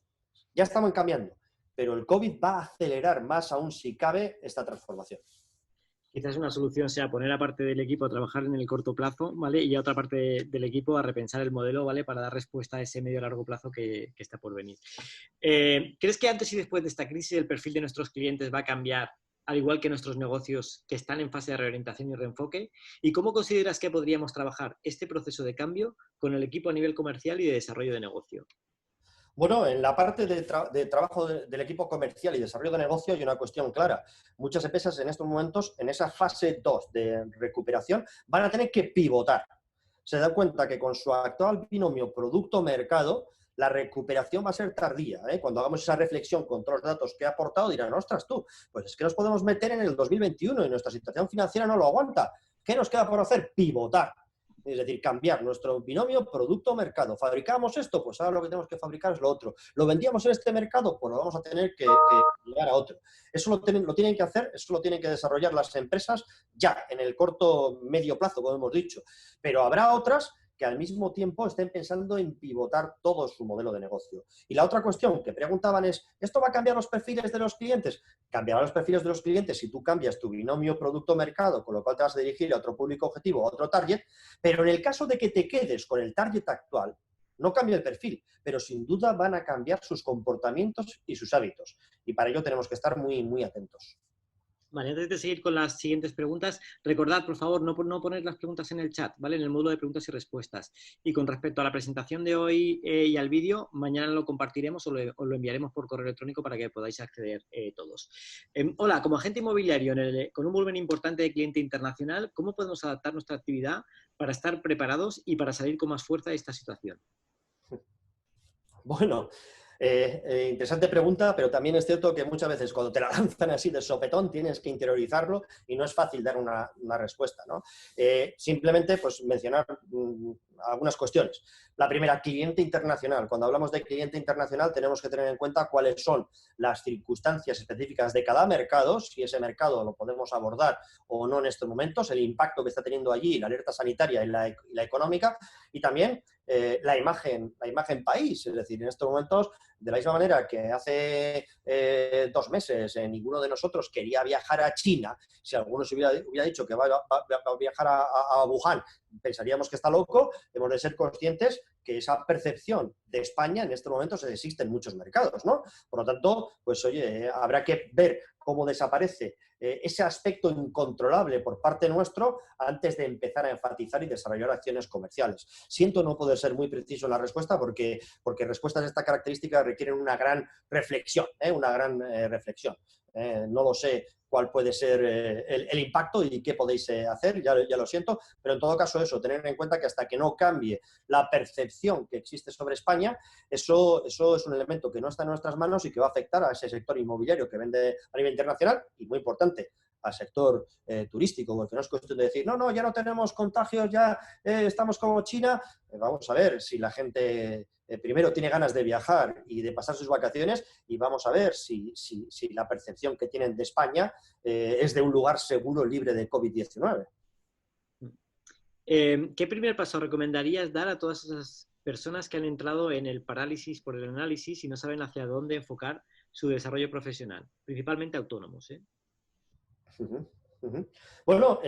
ya estaban cambiando. Pero el COVID va a acelerar más aún, si cabe, esta transformación. Quizás una solución sea poner a parte del equipo a trabajar en el corto plazo, ¿vale? Y a otra parte del equipo a repensar el modelo, ¿vale? Para dar respuesta a ese medio a largo plazo que está por venir. ¿Crees que antes y después de esta crisis el perfil de nuestros clientes va a cambiar, al igual que nuestros negocios que están en fase de reorientación y reenfoque? ¿Y cómo consideras que podríamos trabajar este proceso de cambio con el equipo a nivel comercial y de desarrollo de negocio? Bueno, en la parte de trabajo del equipo comercial y desarrollo de negocio hay una cuestión clara. Muchas empresas en estos momentos, en esa fase 2 de recuperación, van a tener que pivotar. Se dan cuenta que con su actual binomio producto-mercado, la recuperación va a ser tardía. Cuando hagamos esa reflexión con todos los datos que he aportado, dirán, ostras tú, pues es que nos podemos meter en el 2021 y nuestra situación financiera no lo aguanta. ¿Qué nos queda por hacer? Pivotar. Es decir, cambiar nuestro binomio producto-mercado. ¿Fabricamos esto? Pues ahora lo que tenemos que fabricar es lo otro. ¿Lo vendíamos en este mercado? Pues lo vamos a tener que llegar a otro. Eso lo tienen que hacer, eso lo tienen que desarrollar las empresas ya, en el corto, medio plazo, como hemos dicho. Pero habrá otras que al mismo tiempo estén pensando en pivotar todo su modelo de negocio. Y la otra cuestión que preguntaban es, ¿esto va a cambiar los perfiles de los clientes? Cambiará los perfiles de los clientes si tú cambias tu binomio producto-mercado, con lo cual te vas a dirigir a otro público objetivo, a otro target, pero en el caso de que te quedes con el target actual, no cambia el perfil, pero sin duda van a cambiar sus comportamientos y sus hábitos. Y para ello tenemos que estar muy, muy atentos. Vale, antes de seguir con las siguientes preguntas, recordad, por favor, no poner las preguntas en el chat, ¿vale? En el módulo de preguntas y respuestas. Y con respecto a la presentación de hoy y al vídeo, mañana lo compartiremos o lo enviaremos por correo electrónico para que podáis acceder todos. Hola, como agente inmobiliario con un volumen importante de cliente internacional, ¿cómo podemos adaptar nuestra actividad para estar preparados y para salir con más fuerza de esta situación? Bueno, interesante pregunta, pero también es cierto que muchas veces cuando te la lanzan así de sopetón tienes que interiorizarlo y no es fácil dar una respuesta, ¿no? Simplemente pues mencionar algunas cuestiones. La primera, cliente internacional. Cuando hablamos de cliente internacional tenemos que tener en cuenta cuáles son las circunstancias específicas de cada mercado, si ese mercado lo podemos abordar o no en estos momentos, el impacto que está teniendo allí la alerta sanitaria y la económica, y también la imagen país. Es decir, en estos momentos, de la misma manera que hace 2 meses ninguno de nosotros quería viajar a China, si alguno se hubiera dicho que va a viajar a Wuhan, pensaríamos que está loco. Hemos de ser conscientes que esa percepción de España en estos momentos existe en muchos mercados, ¿no? Por lo tanto, pues oye, habrá que ver cómo desaparece ese aspecto incontrolable por parte nuestro antes de empezar a enfatizar y desarrollar acciones comerciales. Siento no poder ser muy preciso en la respuesta porque respuestas de esta característica requieren una gran reflexión, reflexión. No lo sé cuál puede ser el impacto y qué podéis hacer, ya lo siento, pero en todo caso eso, tener en cuenta que hasta que no cambie la percepción que existe sobre España, eso es un elemento que no está en nuestras manos y que va a afectar a ese sector inmobiliario que vende a nivel internacional y, muy importante, al sector turístico, porque no es cuestión de decir, no, ya no tenemos contagios, ya estamos como China. Vamos a ver si la gente primero tiene ganas de viajar y de pasar sus vacaciones, y vamos a ver si la percepción que tienen de España es de un lugar seguro, libre de COVID-19. ¿Qué primer paso recomendarías dar a todas esas personas que han entrado en el parálisis por el análisis y no saben hacia dónde enfocar su desarrollo profesional? Principalmente autónomos, ¿eh? Bueno,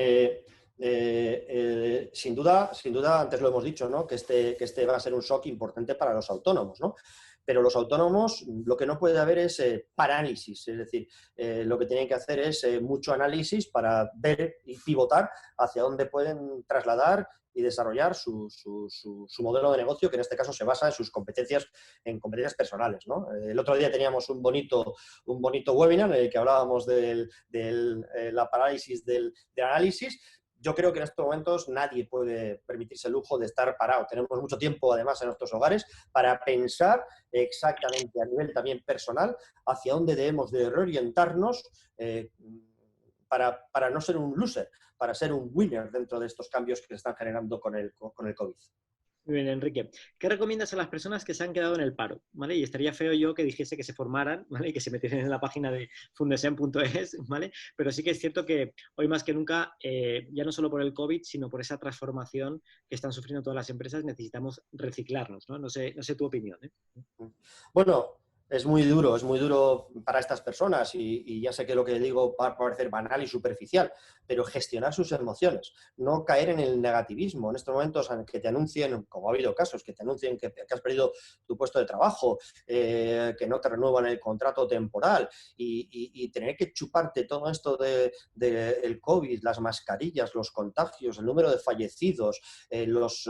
sin duda, antes lo hemos dicho, ¿no? Que este va a ser un shock importante para los autónomos, ¿no? Pero los autónomos, lo que no puede haber es parálisis, es decir, lo que tienen que hacer es mucho análisis para ver y pivotar hacia dónde pueden trasladar y desarrollar su modelo de negocio, que en este caso se basa en competencias personales, ¿no? El otro día teníamos un bonito webinar en el que hablábamos de la parálisis del análisis. Yo creo que en estos momentos nadie puede permitirse el lujo de estar parado. Tenemos mucho tiempo, además, en nuestros hogares para pensar exactamente a nivel también personal hacia dónde debemos de reorientarnos para no ser un loser, para ser un winner dentro de estos cambios que se están generando con el COVID. Muy bien, Enrique. ¿Qué recomiendas a las personas que se han quedado en el paro? ¿Vale? Y estaría feo yo que dijese que se formaran, ¿vale? Y que se metiesen en la página de fundesen.es, ¿vale? Pero sí que es cierto que hoy más que nunca, ya no solo por el COVID, sino por esa transformación que están sufriendo todas las empresas, necesitamos reciclarnos, ¿no? No sé tu opinión, ¿eh? Bueno, es muy duro para estas personas y ya sé que lo que digo va a parecer banal y superficial, pero gestionar sus emociones, no caer en el negativismo. En estos momentos en que te anuncien, como ha habido casos, que te anuncien que has perdido tu puesto de trabajo, que no te renuevan el contrato temporal y tener que chuparte todo esto del COVID, las mascarillas, los contagios, el número de fallecidos, los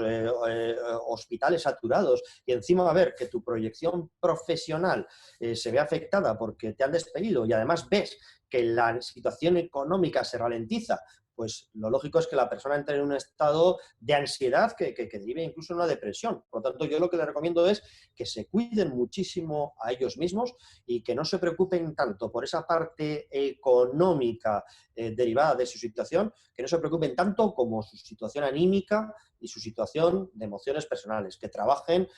hospitales saturados y encima ver que tu proyección profesional se ve afectada porque te han despedido y además ves que la situación económica se ralentiza, pues lo lógico es que la persona entre en un estado de ansiedad que derive incluso en una depresión. Por lo tanto, yo lo que les recomiendo es que se cuiden muchísimo a ellos mismos y que no se preocupen tanto por esa parte económica derivada de su situación, que no se preocupen tanto como su situación anímica y su situación de emociones personales, que trabajen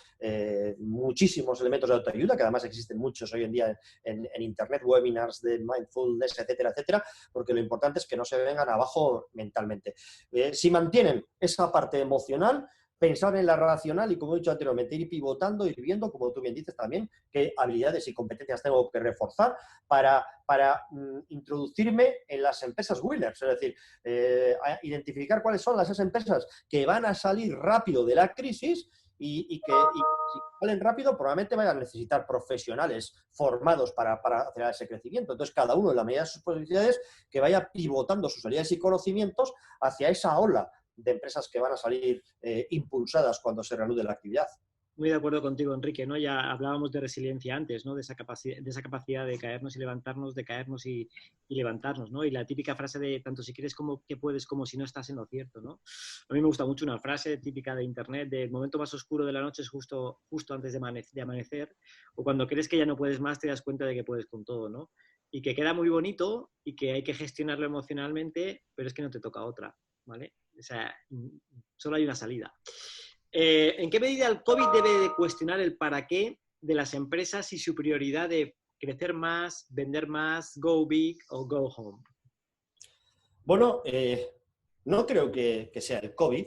muchísimos elementos de autoayuda, que además existen muchos hoy en día en Internet, webinars de mindfulness, etcétera, etcétera, porque lo importante es que no se vengan abajo mentalmente. Si mantienen esa parte emocional, pensar en la racional y, como he dicho anteriormente, ir pivotando, ir viendo, como tú bien dices también, qué habilidades y competencias tengo que reforzar para introducirme en las empresas winners, es decir, identificar cuáles son esas empresas que van a salir rápido de la crisis y que si salen rápido probablemente vayan a necesitar profesionales formados para acelerar ese crecimiento. Entonces, cada uno, en la medida de sus posibilidades, que vaya pivotando sus habilidades y conocimientos hacia esa ola de empresas que van a salir impulsadas cuando se reanude la actividad. Muy de acuerdo contigo, Enrique, ¿no? Ya hablábamos de resiliencia antes, ¿no? De esa capacidad de caernos y levantarnos, de caernos y levantarnos, ¿no? Y la típica frase de tanto si quieres como que puedes como si no estás en lo cierto, ¿no? A mí me gusta mucho una frase típica de Internet, de el momento más oscuro de la noche es justo antes de amanecer, o cuando crees que ya no puedes más te das cuenta de que puedes con todo, ¿no? Y que queda muy bonito y que hay que gestionarlo emocionalmente, pero es que no te toca otra, ¿vale? O sea, solo hay una salida. ¿En qué medida el COVID debe de cuestionar el para qué de las empresas y su prioridad de crecer más, vender más, go big o go home? Bueno, no creo que sea el COVID,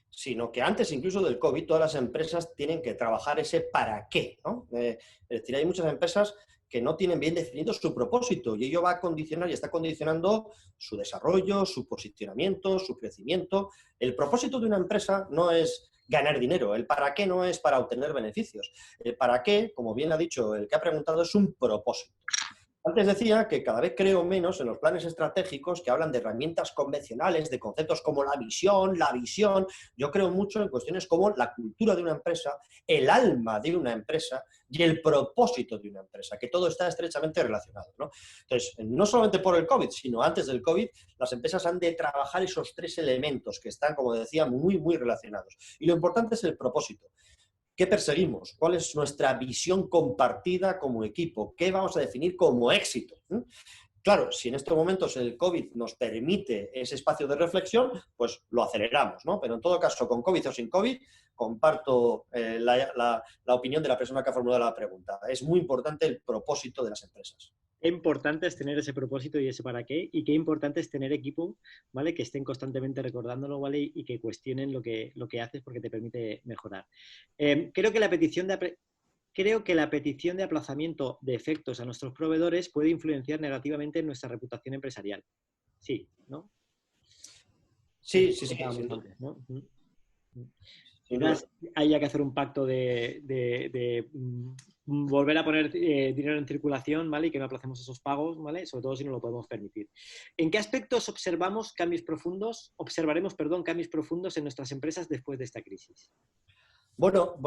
sino que antes incluso del COVID todas las empresas tienen que trabajar ese para qué, ¿no? Es decir, hay muchas empresas que no tienen bien definido su propósito y ello va a condicionar y está condicionando su desarrollo, su posicionamiento, su crecimiento. El propósito de una empresa no es ganar dinero, el para qué no es para obtener beneficios. El para qué, como bien ha dicho el que ha preguntado, es un propósito. Antes decía que cada vez creo menos en los planes estratégicos que hablan de herramientas convencionales, de conceptos como la visión, la visión. Yo creo mucho en cuestiones como la cultura de una empresa, el alma de una empresa y el propósito de una empresa, que todo está estrechamente relacionado, ¿no? Entonces, no solamente por el COVID, sino antes del COVID, las empresas han de trabajar esos tres elementos que están, como decía, muy, muy relacionados. Y lo importante es el propósito. ¿Qué perseguimos? ¿Cuál es nuestra visión compartida como equipo? ¿Qué vamos a definir como éxito? Claro, si en estos momentos el COVID nos permite ese espacio de reflexión, pues lo aceleramos, ¿no? Pero en todo caso, con COVID o sin COVID, comparto la opinión de la persona que ha formulado la pregunta. Es muy importante el propósito de las empresas. Qué importante es tener ese propósito y ese para qué, y qué importante es tener equipo, ¿vale? Que estén constantemente recordándolo, ¿vale? Y que cuestionen lo que haces porque te permite mejorar. Creo que la petición de aplazamiento de efectos a nuestros proveedores puede influenciar negativamente en nuestra reputación empresarial. Sí, ¿no? Sí, sí, sí, sin duda. Antes, ¿no? Sin duda. Quizás haya que hacer un pacto de volver a poner dinero en circulación, ¿vale? Y que no aplacemos esos pagos, ¿vale? Sobre todo si no lo podemos permitir. ¿En qué aspectos observaremos cambios profundos en nuestras empresas después de esta crisis? Bueno,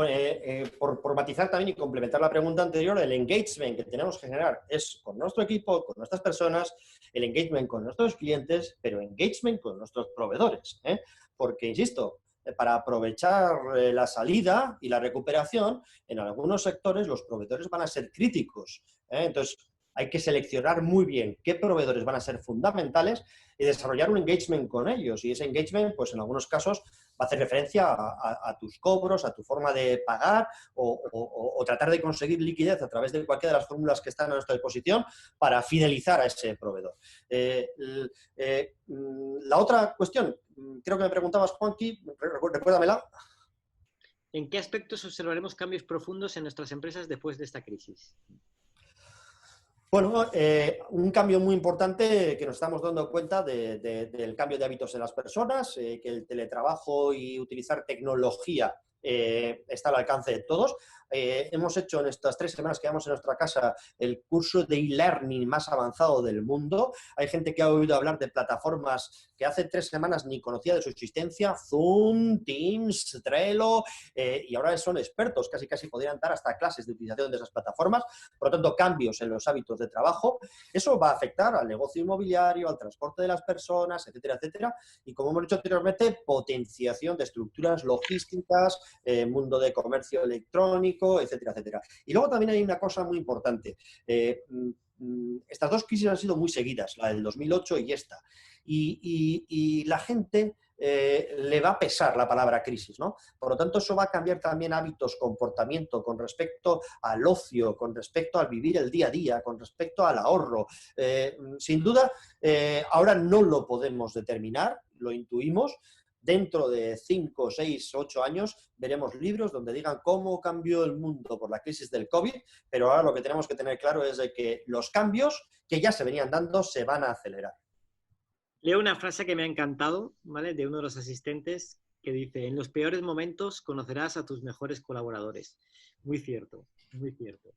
por matizar también y complementar la pregunta anterior, el engagement que tenemos que generar es con nuestro equipo, con nuestras personas, el engagement con nuestros clientes, pero engagement con nuestros proveedores, ¿eh? Porque, insisto, para aprovechar la salida y la recuperación, en algunos sectores los proveedores van a ser críticos, ¿eh? Entonces, hay que seleccionar muy bien qué proveedores van a ser fundamentales y desarrollar un engagement con ellos. Y ese engagement, pues en algunos casos, va a hacer referencia a tus cobros, a tu forma de pagar o tratar de conseguir liquidez a través de cualquiera de las fórmulas que están a nuestra disposición para fidelizar a ese proveedor. La otra cuestión, creo que me preguntabas, Juanqui, recuérdamela. ¿En qué aspectos observaremos cambios profundos en nuestras empresas después de esta crisis? Bueno, un cambio muy importante que nos estamos dando cuenta del cambio de hábitos de las personas, que el teletrabajo y utilizar tecnología está al alcance de todos. Hemos hecho en estas 3 semanas que llevamos en nuestra casa el curso de e-learning más avanzado del mundo. Hay gente que ha oído hablar de plataformas que hace 3 semanas ni conocía de su existencia, Zoom, Teams, Trello, y ahora son expertos, casi podrían dar hasta clases de utilización de esas plataformas. Por lo tanto, cambios en los hábitos de trabajo. Eso va a afectar al negocio inmobiliario, al transporte de las personas, etcétera, etcétera. Y como hemos dicho anteriormente, potenciación de estructuras logísticas, mundo de comercio electrónico, etcétera, etcétera. Y luego también hay una cosa muy importante. Estas 2 crisis han sido muy seguidas, la del 2008 y esta. Y la gente le va a pesar la palabra crisis, ¿no? Por lo tanto, eso va a cambiar también hábitos, comportamiento con respecto al ocio, con respecto al vivir el día a día, con respecto al ahorro. Sin duda, ahora no lo podemos determinar, lo intuimos. Dentro de 5, 6, 8 años veremos libros donde digan cómo cambió el mundo por la crisis del COVID, pero ahora lo que tenemos que tener claro es de que los cambios que ya se venían dando se van a acelerar. Leo una frase que me ha encantado, ¿vale? De uno de los asistentes que dice: en los peores momentos conocerás a tus mejores colaboradores. Muy cierto, muy cierto.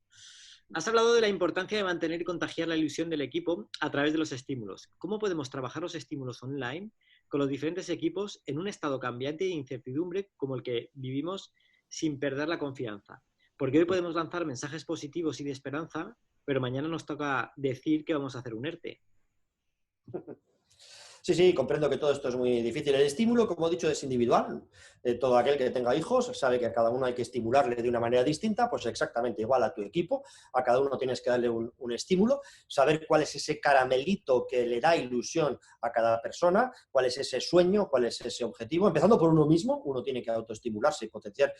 Has hablado de la importancia de mantener y contagiar la ilusión del equipo a través de los estímulos. ¿Cómo podemos trabajar los estímulos online con los diferentes equipos en un estado cambiante de incertidumbre como el que vivimos sin perder la confianza? Porque hoy podemos lanzar mensajes positivos y de esperanza, pero mañana nos toca decir que vamos a hacer un ERTE. Sí, comprendo que todo esto es muy difícil. El estímulo, como he dicho, es individual. Todo aquel que tenga hijos sabe que a cada uno hay que estimularle de una manera distinta, pues exactamente igual a tu equipo. A cada uno tienes que darle un estímulo, saber cuál es ese caramelito que le da ilusión a cada persona, cuál es ese sueño, cuál es ese objetivo. Empezando por uno mismo, uno tiene que autoestimularse y potenciar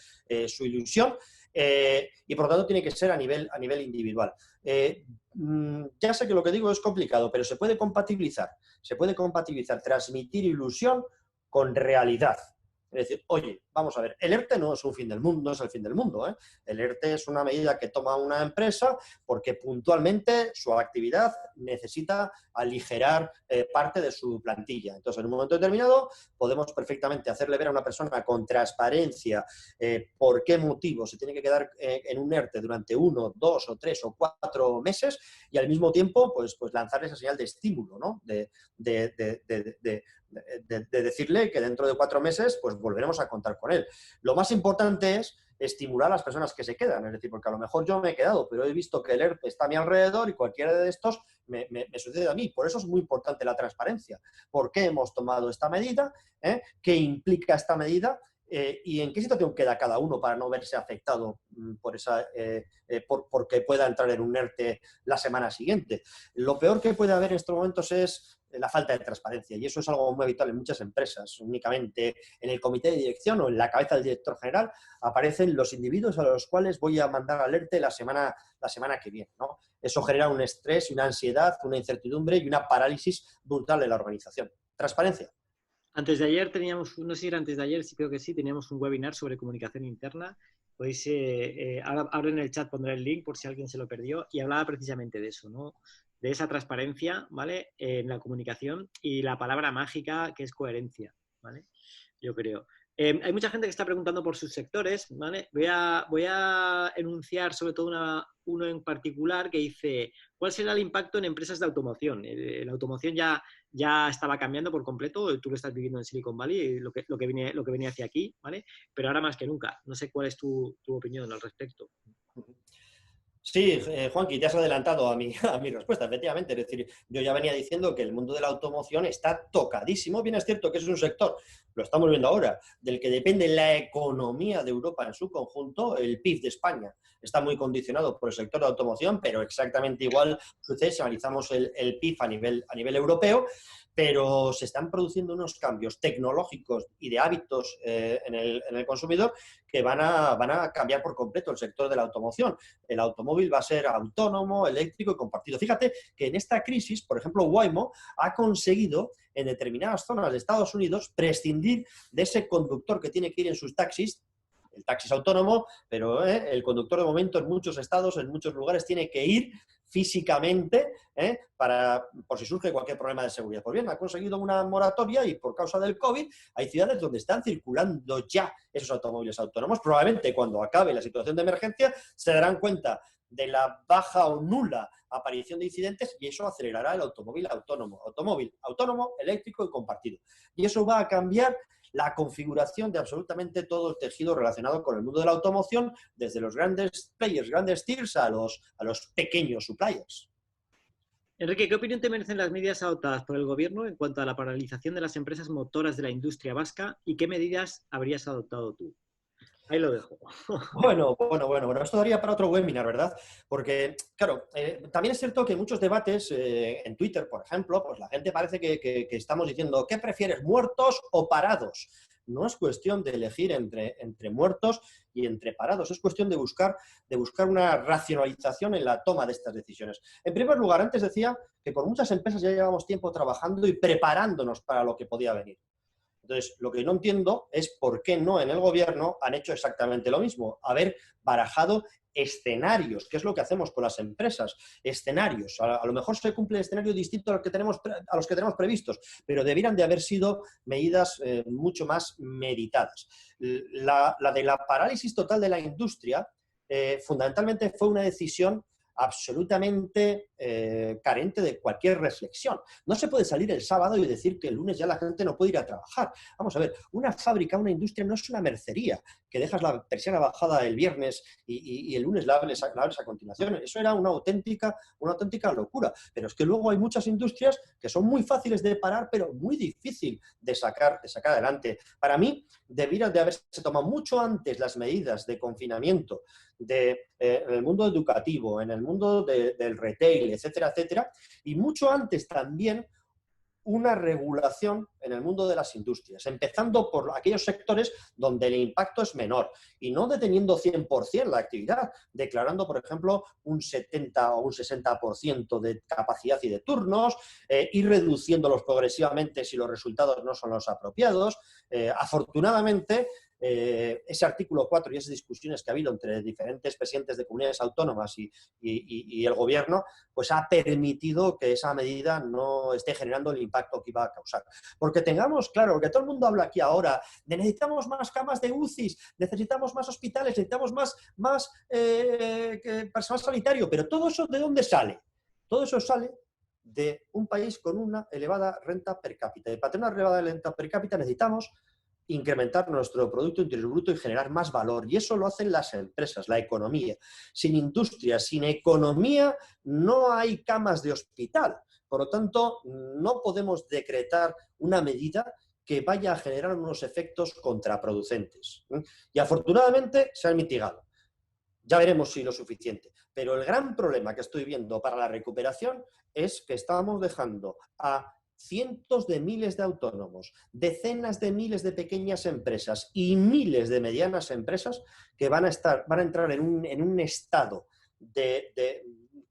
su ilusión. Y por lo tanto tiene que ser a nivel individual. Ya sé que lo que digo es complicado, pero se puede compatibilizar transmitir ilusión con realidad. Es decir, oye, vamos a ver, el ERTE no es un fin del mundo, no es el fin del mundo, ¿eh? El ERTE es una medida que toma una empresa porque puntualmente su actividad necesita aligerar parte de su plantilla. Entonces, en un momento determinado, podemos perfectamente hacerle ver a una persona con transparencia por qué motivo se tiene que quedar en un ERTE durante 1, 2 o 3 o 4 meses y al mismo tiempo, pues lanzarle esa señal de estímulo, ¿no? De decirle que dentro de 4 meses pues volveremos a contar con él. Lo más importante es estimular a las personas que se quedan, es decir, porque a lo mejor yo me he quedado, pero he visto que el ERTE está a mi alrededor y cualquiera de estos me sucede a mí. Por eso es muy importante la transparencia. ¿Por qué hemos tomado esta medida? ¿Qué implica esta medida? ¿Y en qué situación queda cada uno para no verse afectado por porque pueda entrar en un ERTE la semana siguiente? Lo peor que puede haber en estos momentos es la falta de transparencia, y eso es algo muy habitual en muchas empresas. Únicamente en el comité de dirección o en la cabeza del director general aparecen los individuos a los cuales voy a mandar al ERTE la semana que viene, ¿no? Eso genera un estrés, una ansiedad, una incertidumbre y una parálisis brutal de la organización. Transparencia. Antes de ayer teníamos, no sé si era antes de ayer, sí creo que sí, teníamos un webinar sobre comunicación interna. Podéis, ahora en el chat pondré el link por si alguien se lo perdió, y hablaba precisamente de eso, ¿no? De esa transparencia, ¿vale? En la comunicación, y la palabra mágica que es coherencia, ¿vale? Yo creo. Hay mucha gente que está preguntando por sus sectores, ¿vale? Voy a enunciar sobre todo uno en particular que dice: ¿cuál será el impacto en empresas de automoción? La automoción ya estaba cambiando por completo, tú lo estás viviendo en Silicon Valley, lo que viene hacia aquí, ¿vale? Pero ahora más que nunca. No sé cuál es tu opinión al respecto. Sí, Juanqui, te has adelantado a mi respuesta, efectivamente. Es decir, yo ya venía diciendo que el mundo de la automoción está tocadísimo. Bien es cierto que es un sector, lo estamos viendo ahora, del que depende la economía de Europa en su conjunto. El PIB de España está muy condicionado por el sector de automoción, pero exactamente igual sucede si analizamos el PIB a nivel europeo. Pero se están produciendo unos cambios tecnológicos y de hábitos en el consumidor que van a cambiar por completo el sector de la automoción. El automóvil va a ser autónomo, eléctrico y compartido. Fíjate que en esta crisis, por ejemplo, Waymo ha conseguido en determinadas zonas de Estados Unidos prescindir de ese conductor que tiene que ir en sus taxis. El taxi es autónomo, pero el conductor de momento en muchos estados, en muchos lugares, tiene que ir físicamente por si surge cualquier problema de seguridad. Pues bien, ha conseguido una moratoria y por causa del COVID hay ciudades donde están circulando ya esos automóviles autónomos. Probablemente cuando acabe la situación de emergencia se darán cuenta de la baja o nula aparición de incidentes y eso acelerará el automóvil autónomo, eléctrico y compartido. Y eso va a cambiar la configuración de absolutamente todo el tejido relacionado con el mundo de la automoción, desde los grandes players, grandes tiers, a los pequeños suppliers. Enrique, ¿qué opinión te merecen las medidas adoptadas por el Gobierno en cuanto a la paralización de las empresas motoras de la industria vasca, y qué medidas habrías adoptado tú? Ahí lo dejo. Bueno, esto daría para otro webinar, ¿verdad? Porque, claro, también es cierto que en muchos debates, en Twitter, por ejemplo, pues la gente parece que estamos diciendo, ¿qué prefieres, muertos o parados? No es cuestión de elegir entre muertos y entre parados, es cuestión de buscar una racionalización en la toma de estas decisiones. En primer lugar, antes decía que con muchas empresas ya llevamos tiempo trabajando y preparándonos para lo que podía venir. Entonces, lo que no entiendo es por qué no en el gobierno han hecho exactamente lo mismo, haber barajado escenarios, que es lo que hacemos con las empresas, escenarios. A lo mejor se cumple el escenario distinto a los que tenemos previstos, pero debieran de haber sido medidas mucho más meditadas. La de la parálisis total de la industria, fundamentalmente fue una decisión absolutamente carente de cualquier reflexión. No se puede salir el sábado y decir que el lunes ya la gente no puede ir a trabajar. Vamos a ver, una fábrica, una industria no es una mercería, que dejas la persiana bajada el viernes y el lunes la abres a continuación. Eso era una auténtica locura. Pero es que luego hay muchas industrias que son muy fáciles de parar, pero muy difícil de sacar adelante. Para mí, debiera de haberse tomado mucho antes las medidas de confinamiento en el mundo educativo, en el mundo del retail, etcétera, etcétera, y mucho antes también una regulación en el mundo de las industrias, empezando por aquellos sectores donde el impacto es menor y no deteniendo 100% la actividad, declarando, por ejemplo, un 70 o un 60% de capacidad y de turnos, ir reduciéndolos progresivamente si los resultados no son los apropiados. Afortunadamente, ese artículo 4 y esas discusiones que ha habido entre diferentes presidentes de comunidades autónomas y el gobierno, pues ha permitido que esa medida no esté generando el impacto que iba a causar. Porque tengamos claro, porque todo el mundo habla aquí ahora de necesitamos más camas de UCIs, necesitamos más hospitales, necesitamos más personal sanitario, pero todo eso ¿de dónde sale? Todo eso sale de un país con una elevada renta per cápita. Y para tener una elevada renta per cápita necesitamos incrementar nuestro Producto Interior Bruto y generar más valor. Y eso lo hacen las empresas, la economía. Sin industria, sin economía, no hay camas de hospital. Por lo tanto, no podemos decretar una medida que vaya a generar unos efectos contraproducentes. Y afortunadamente se han mitigado. Ya veremos si lo suficiente. Pero el gran problema que estoy viendo para la recuperación es que estamos dejando a cientos de miles de autónomos, decenas de miles de pequeñas empresas y miles de medianas empresas que van a entrar en un estado de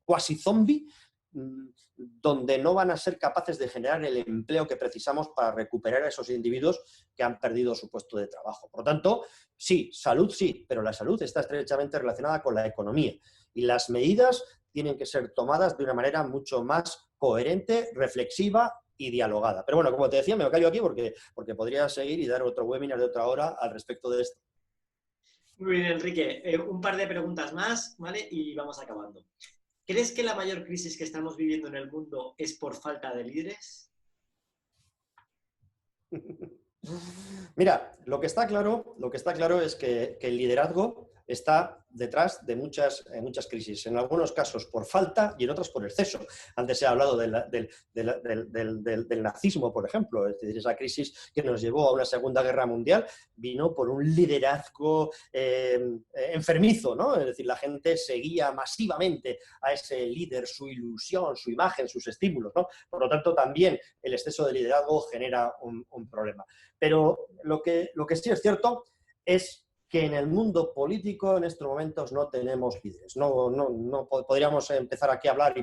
cuasi zombie, donde no van a ser capaces de generar el empleo que precisamos para recuperar a esos individuos que han perdido su puesto de trabajo. Por lo tanto, sí, salud sí, pero la salud está estrechamente relacionada con la economía y las medidas tienen que ser tomadas de una manera mucho más coherente, reflexiva y dialogada. Pero bueno, como te decía, me callo aquí porque podría seguir y dar otro webinar de otra hora al respecto de esto. Muy bien, Enrique. Un par de preguntas más, ¿vale? Y vamos acabando. ¿Crees que la mayor crisis que estamos viviendo en el mundo es por falta de líderes? Mira, lo que está claro es que el liderazgo está detrás de muchas crisis, en algunos casos por falta y en otros por exceso. Antes se ha hablado del nazismo, por ejemplo, es decir, esa crisis que nos llevó a una Segunda Guerra Mundial vino por un liderazgo enfermizo, ¿no? Es decir, la gente seguía masivamente a ese líder, su ilusión, su imagen, sus estímulos, ¿no? Por lo tanto, también el exceso de liderazgo genera un problema. Pero lo que sí es cierto es que en el mundo político en estos momentos no tenemos líderes. No podríamos empezar aquí a hablar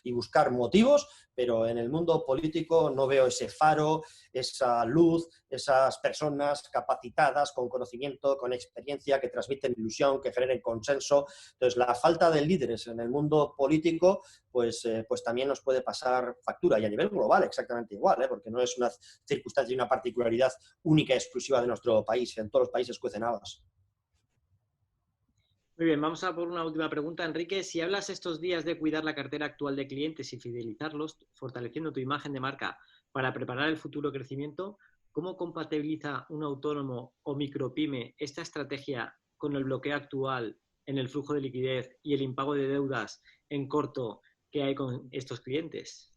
y buscar motivos, pero en el mundo político no veo ese faro, esa luz, esas personas capacitadas, con conocimiento, con experiencia, que transmiten ilusión, que generen consenso. Entonces, la falta de líderes en el mundo político pues también nos puede pasar factura, y a nivel global exactamente igual, porque no es una circunstancia y una particularidad única y exclusiva de nuestro país, en todos los países cuecen habas. Muy bien, vamos a por una última pregunta, Enrique. Si hablas estos días de cuidar la cartera actual de clientes y fidelizarlos, fortaleciendo tu imagen de marca para preparar el futuro crecimiento, ¿cómo compatibiliza un autónomo o micropyme esta estrategia con el bloqueo actual en el flujo de liquidez y el impago de deudas en corto que hay con estos clientes?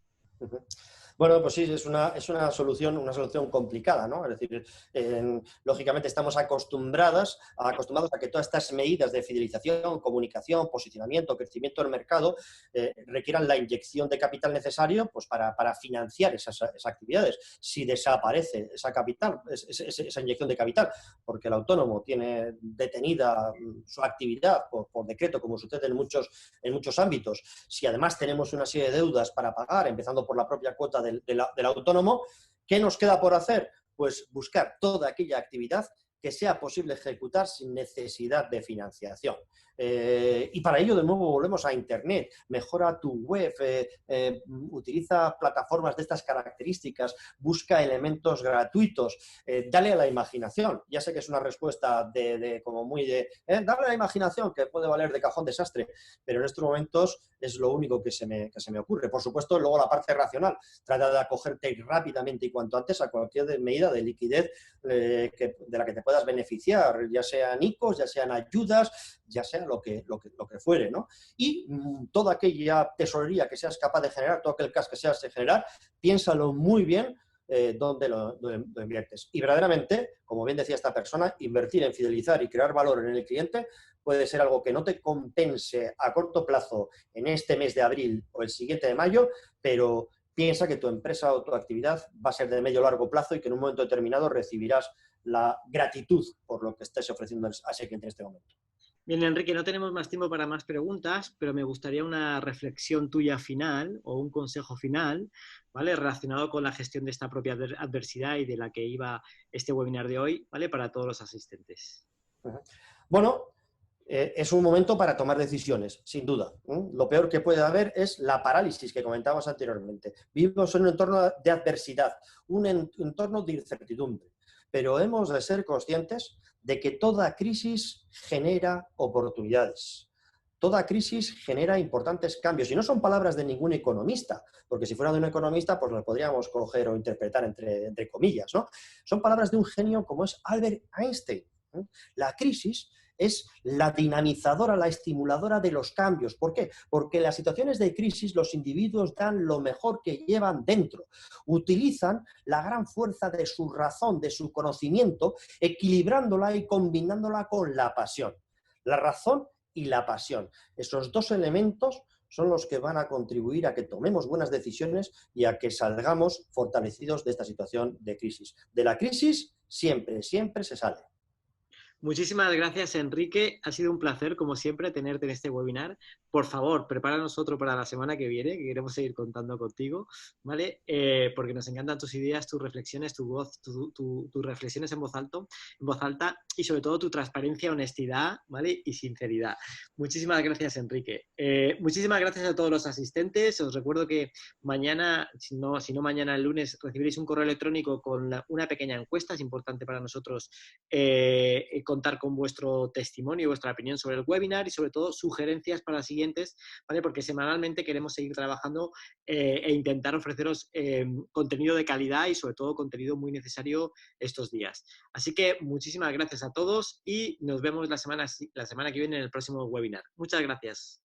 Bueno, pues sí, es una solución complicada, ¿no? Es decir, lógicamente estamos acostumbrados a que todas estas medidas de fidelización, comunicación, posicionamiento, crecimiento del mercado requieran la inyección de capital necesario pues, para financiar esas actividades. Si desaparece esa inyección de capital, porque el autónomo tiene detenida su actividad por decreto, como sucede en muchos ámbitos, si además tenemos una serie de deudas para pagar, empezando por la propia cuota del autónomo, ¿qué nos queda por hacer? Pues buscar toda aquella actividad que sea posible ejecutar sin necesidad de financiación. Y para ello, de nuevo, volvemos a Internet. Mejora tu web, utiliza plataformas de estas características, busca elementos gratuitos, dale a la imaginación. Ya sé que es una respuesta dale a la imaginación, que puede valer de cajón desastre, pero en estos momentos es lo único que se me ocurre. Por supuesto, luego la parte racional. Trata de acogerte rápidamente y cuanto antes a cualquier medida de liquidez de la que te puedas beneficiar, ya sean ICOs, ya sean ayudas, ya sea lo que fuere, ¿no? Y toda aquella tesorería que seas capaz de generar, todo aquel cash que seas de generar, piénsalo muy bien dónde lo inviertes. Y verdaderamente, como bien decía esta persona, invertir en fidelizar y crear valor en el cliente puede ser algo que no te compense a corto plazo en este mes de abril o el siguiente de mayo, pero piensa que tu empresa o tu actividad va a ser de medio o largo plazo y que en un momento determinado recibirás la gratitud por lo que estés ofreciendo a ese cliente en este momento. Bien, Enrique, no tenemos más tiempo para más preguntas, pero me gustaría una reflexión tuya final o un consejo final, ¿vale? Relacionado con la gestión de esta propia adversidad y de la que iba este webinar de hoy, ¿vale? Para todos los asistentes. Bueno, es un momento para tomar decisiones, sin duda. Lo peor que puede haber es la parálisis que comentábamos anteriormente. Vivimos en un entorno de adversidad, un entorno de incertidumbre, pero hemos de ser conscientes de que toda crisis genera oportunidades. Toda crisis genera importantes cambios. Y no son palabras de ningún economista, porque si fuera de un economista, pues las podríamos coger o interpretar entre comillas, ¿no? Son palabras de un genio como es Albert Einstein. La crisis es la dinamizadora, la estimuladora de los cambios. ¿Por qué? Porque en las situaciones de crisis los individuos dan lo mejor que llevan dentro. Utilizan la gran fuerza de su razón, de su conocimiento, equilibrándola y combinándola con la pasión. La razón y la pasión. Esos dos elementos son los que van a contribuir a que tomemos buenas decisiones y a que salgamos fortalecidos de esta situación de crisis. De la crisis siempre, siempre se sale. Muchísimas gracias, Enrique. Ha sido un placer, como siempre, tenerte en este webinar. Por favor, prepáranos otro para la semana que viene, que queremos seguir contando contigo, ¿vale? Porque nos encantan tus ideas, tus reflexiones, tu voz, tus reflexiones en voz alta y sobre todo tu transparencia, honestidad, ¿vale? Y sinceridad. Muchísimas gracias, Enrique. Muchísimas gracias a todos los asistentes. Os recuerdo que mañana, si no mañana el lunes, recibiréis un correo electrónico con una pequeña encuesta. Es importante para nosotros contar con vuestro testimonio, vuestra opinión sobre el webinar y sobre todo sugerencias para siguientes, ¿vale? Porque semanalmente queremos seguir trabajando e intentar ofreceros contenido de calidad y sobre todo contenido muy necesario estos días. Así que muchísimas gracias a todos y nos vemos la semana que viene en el próximo webinar. Muchas gracias.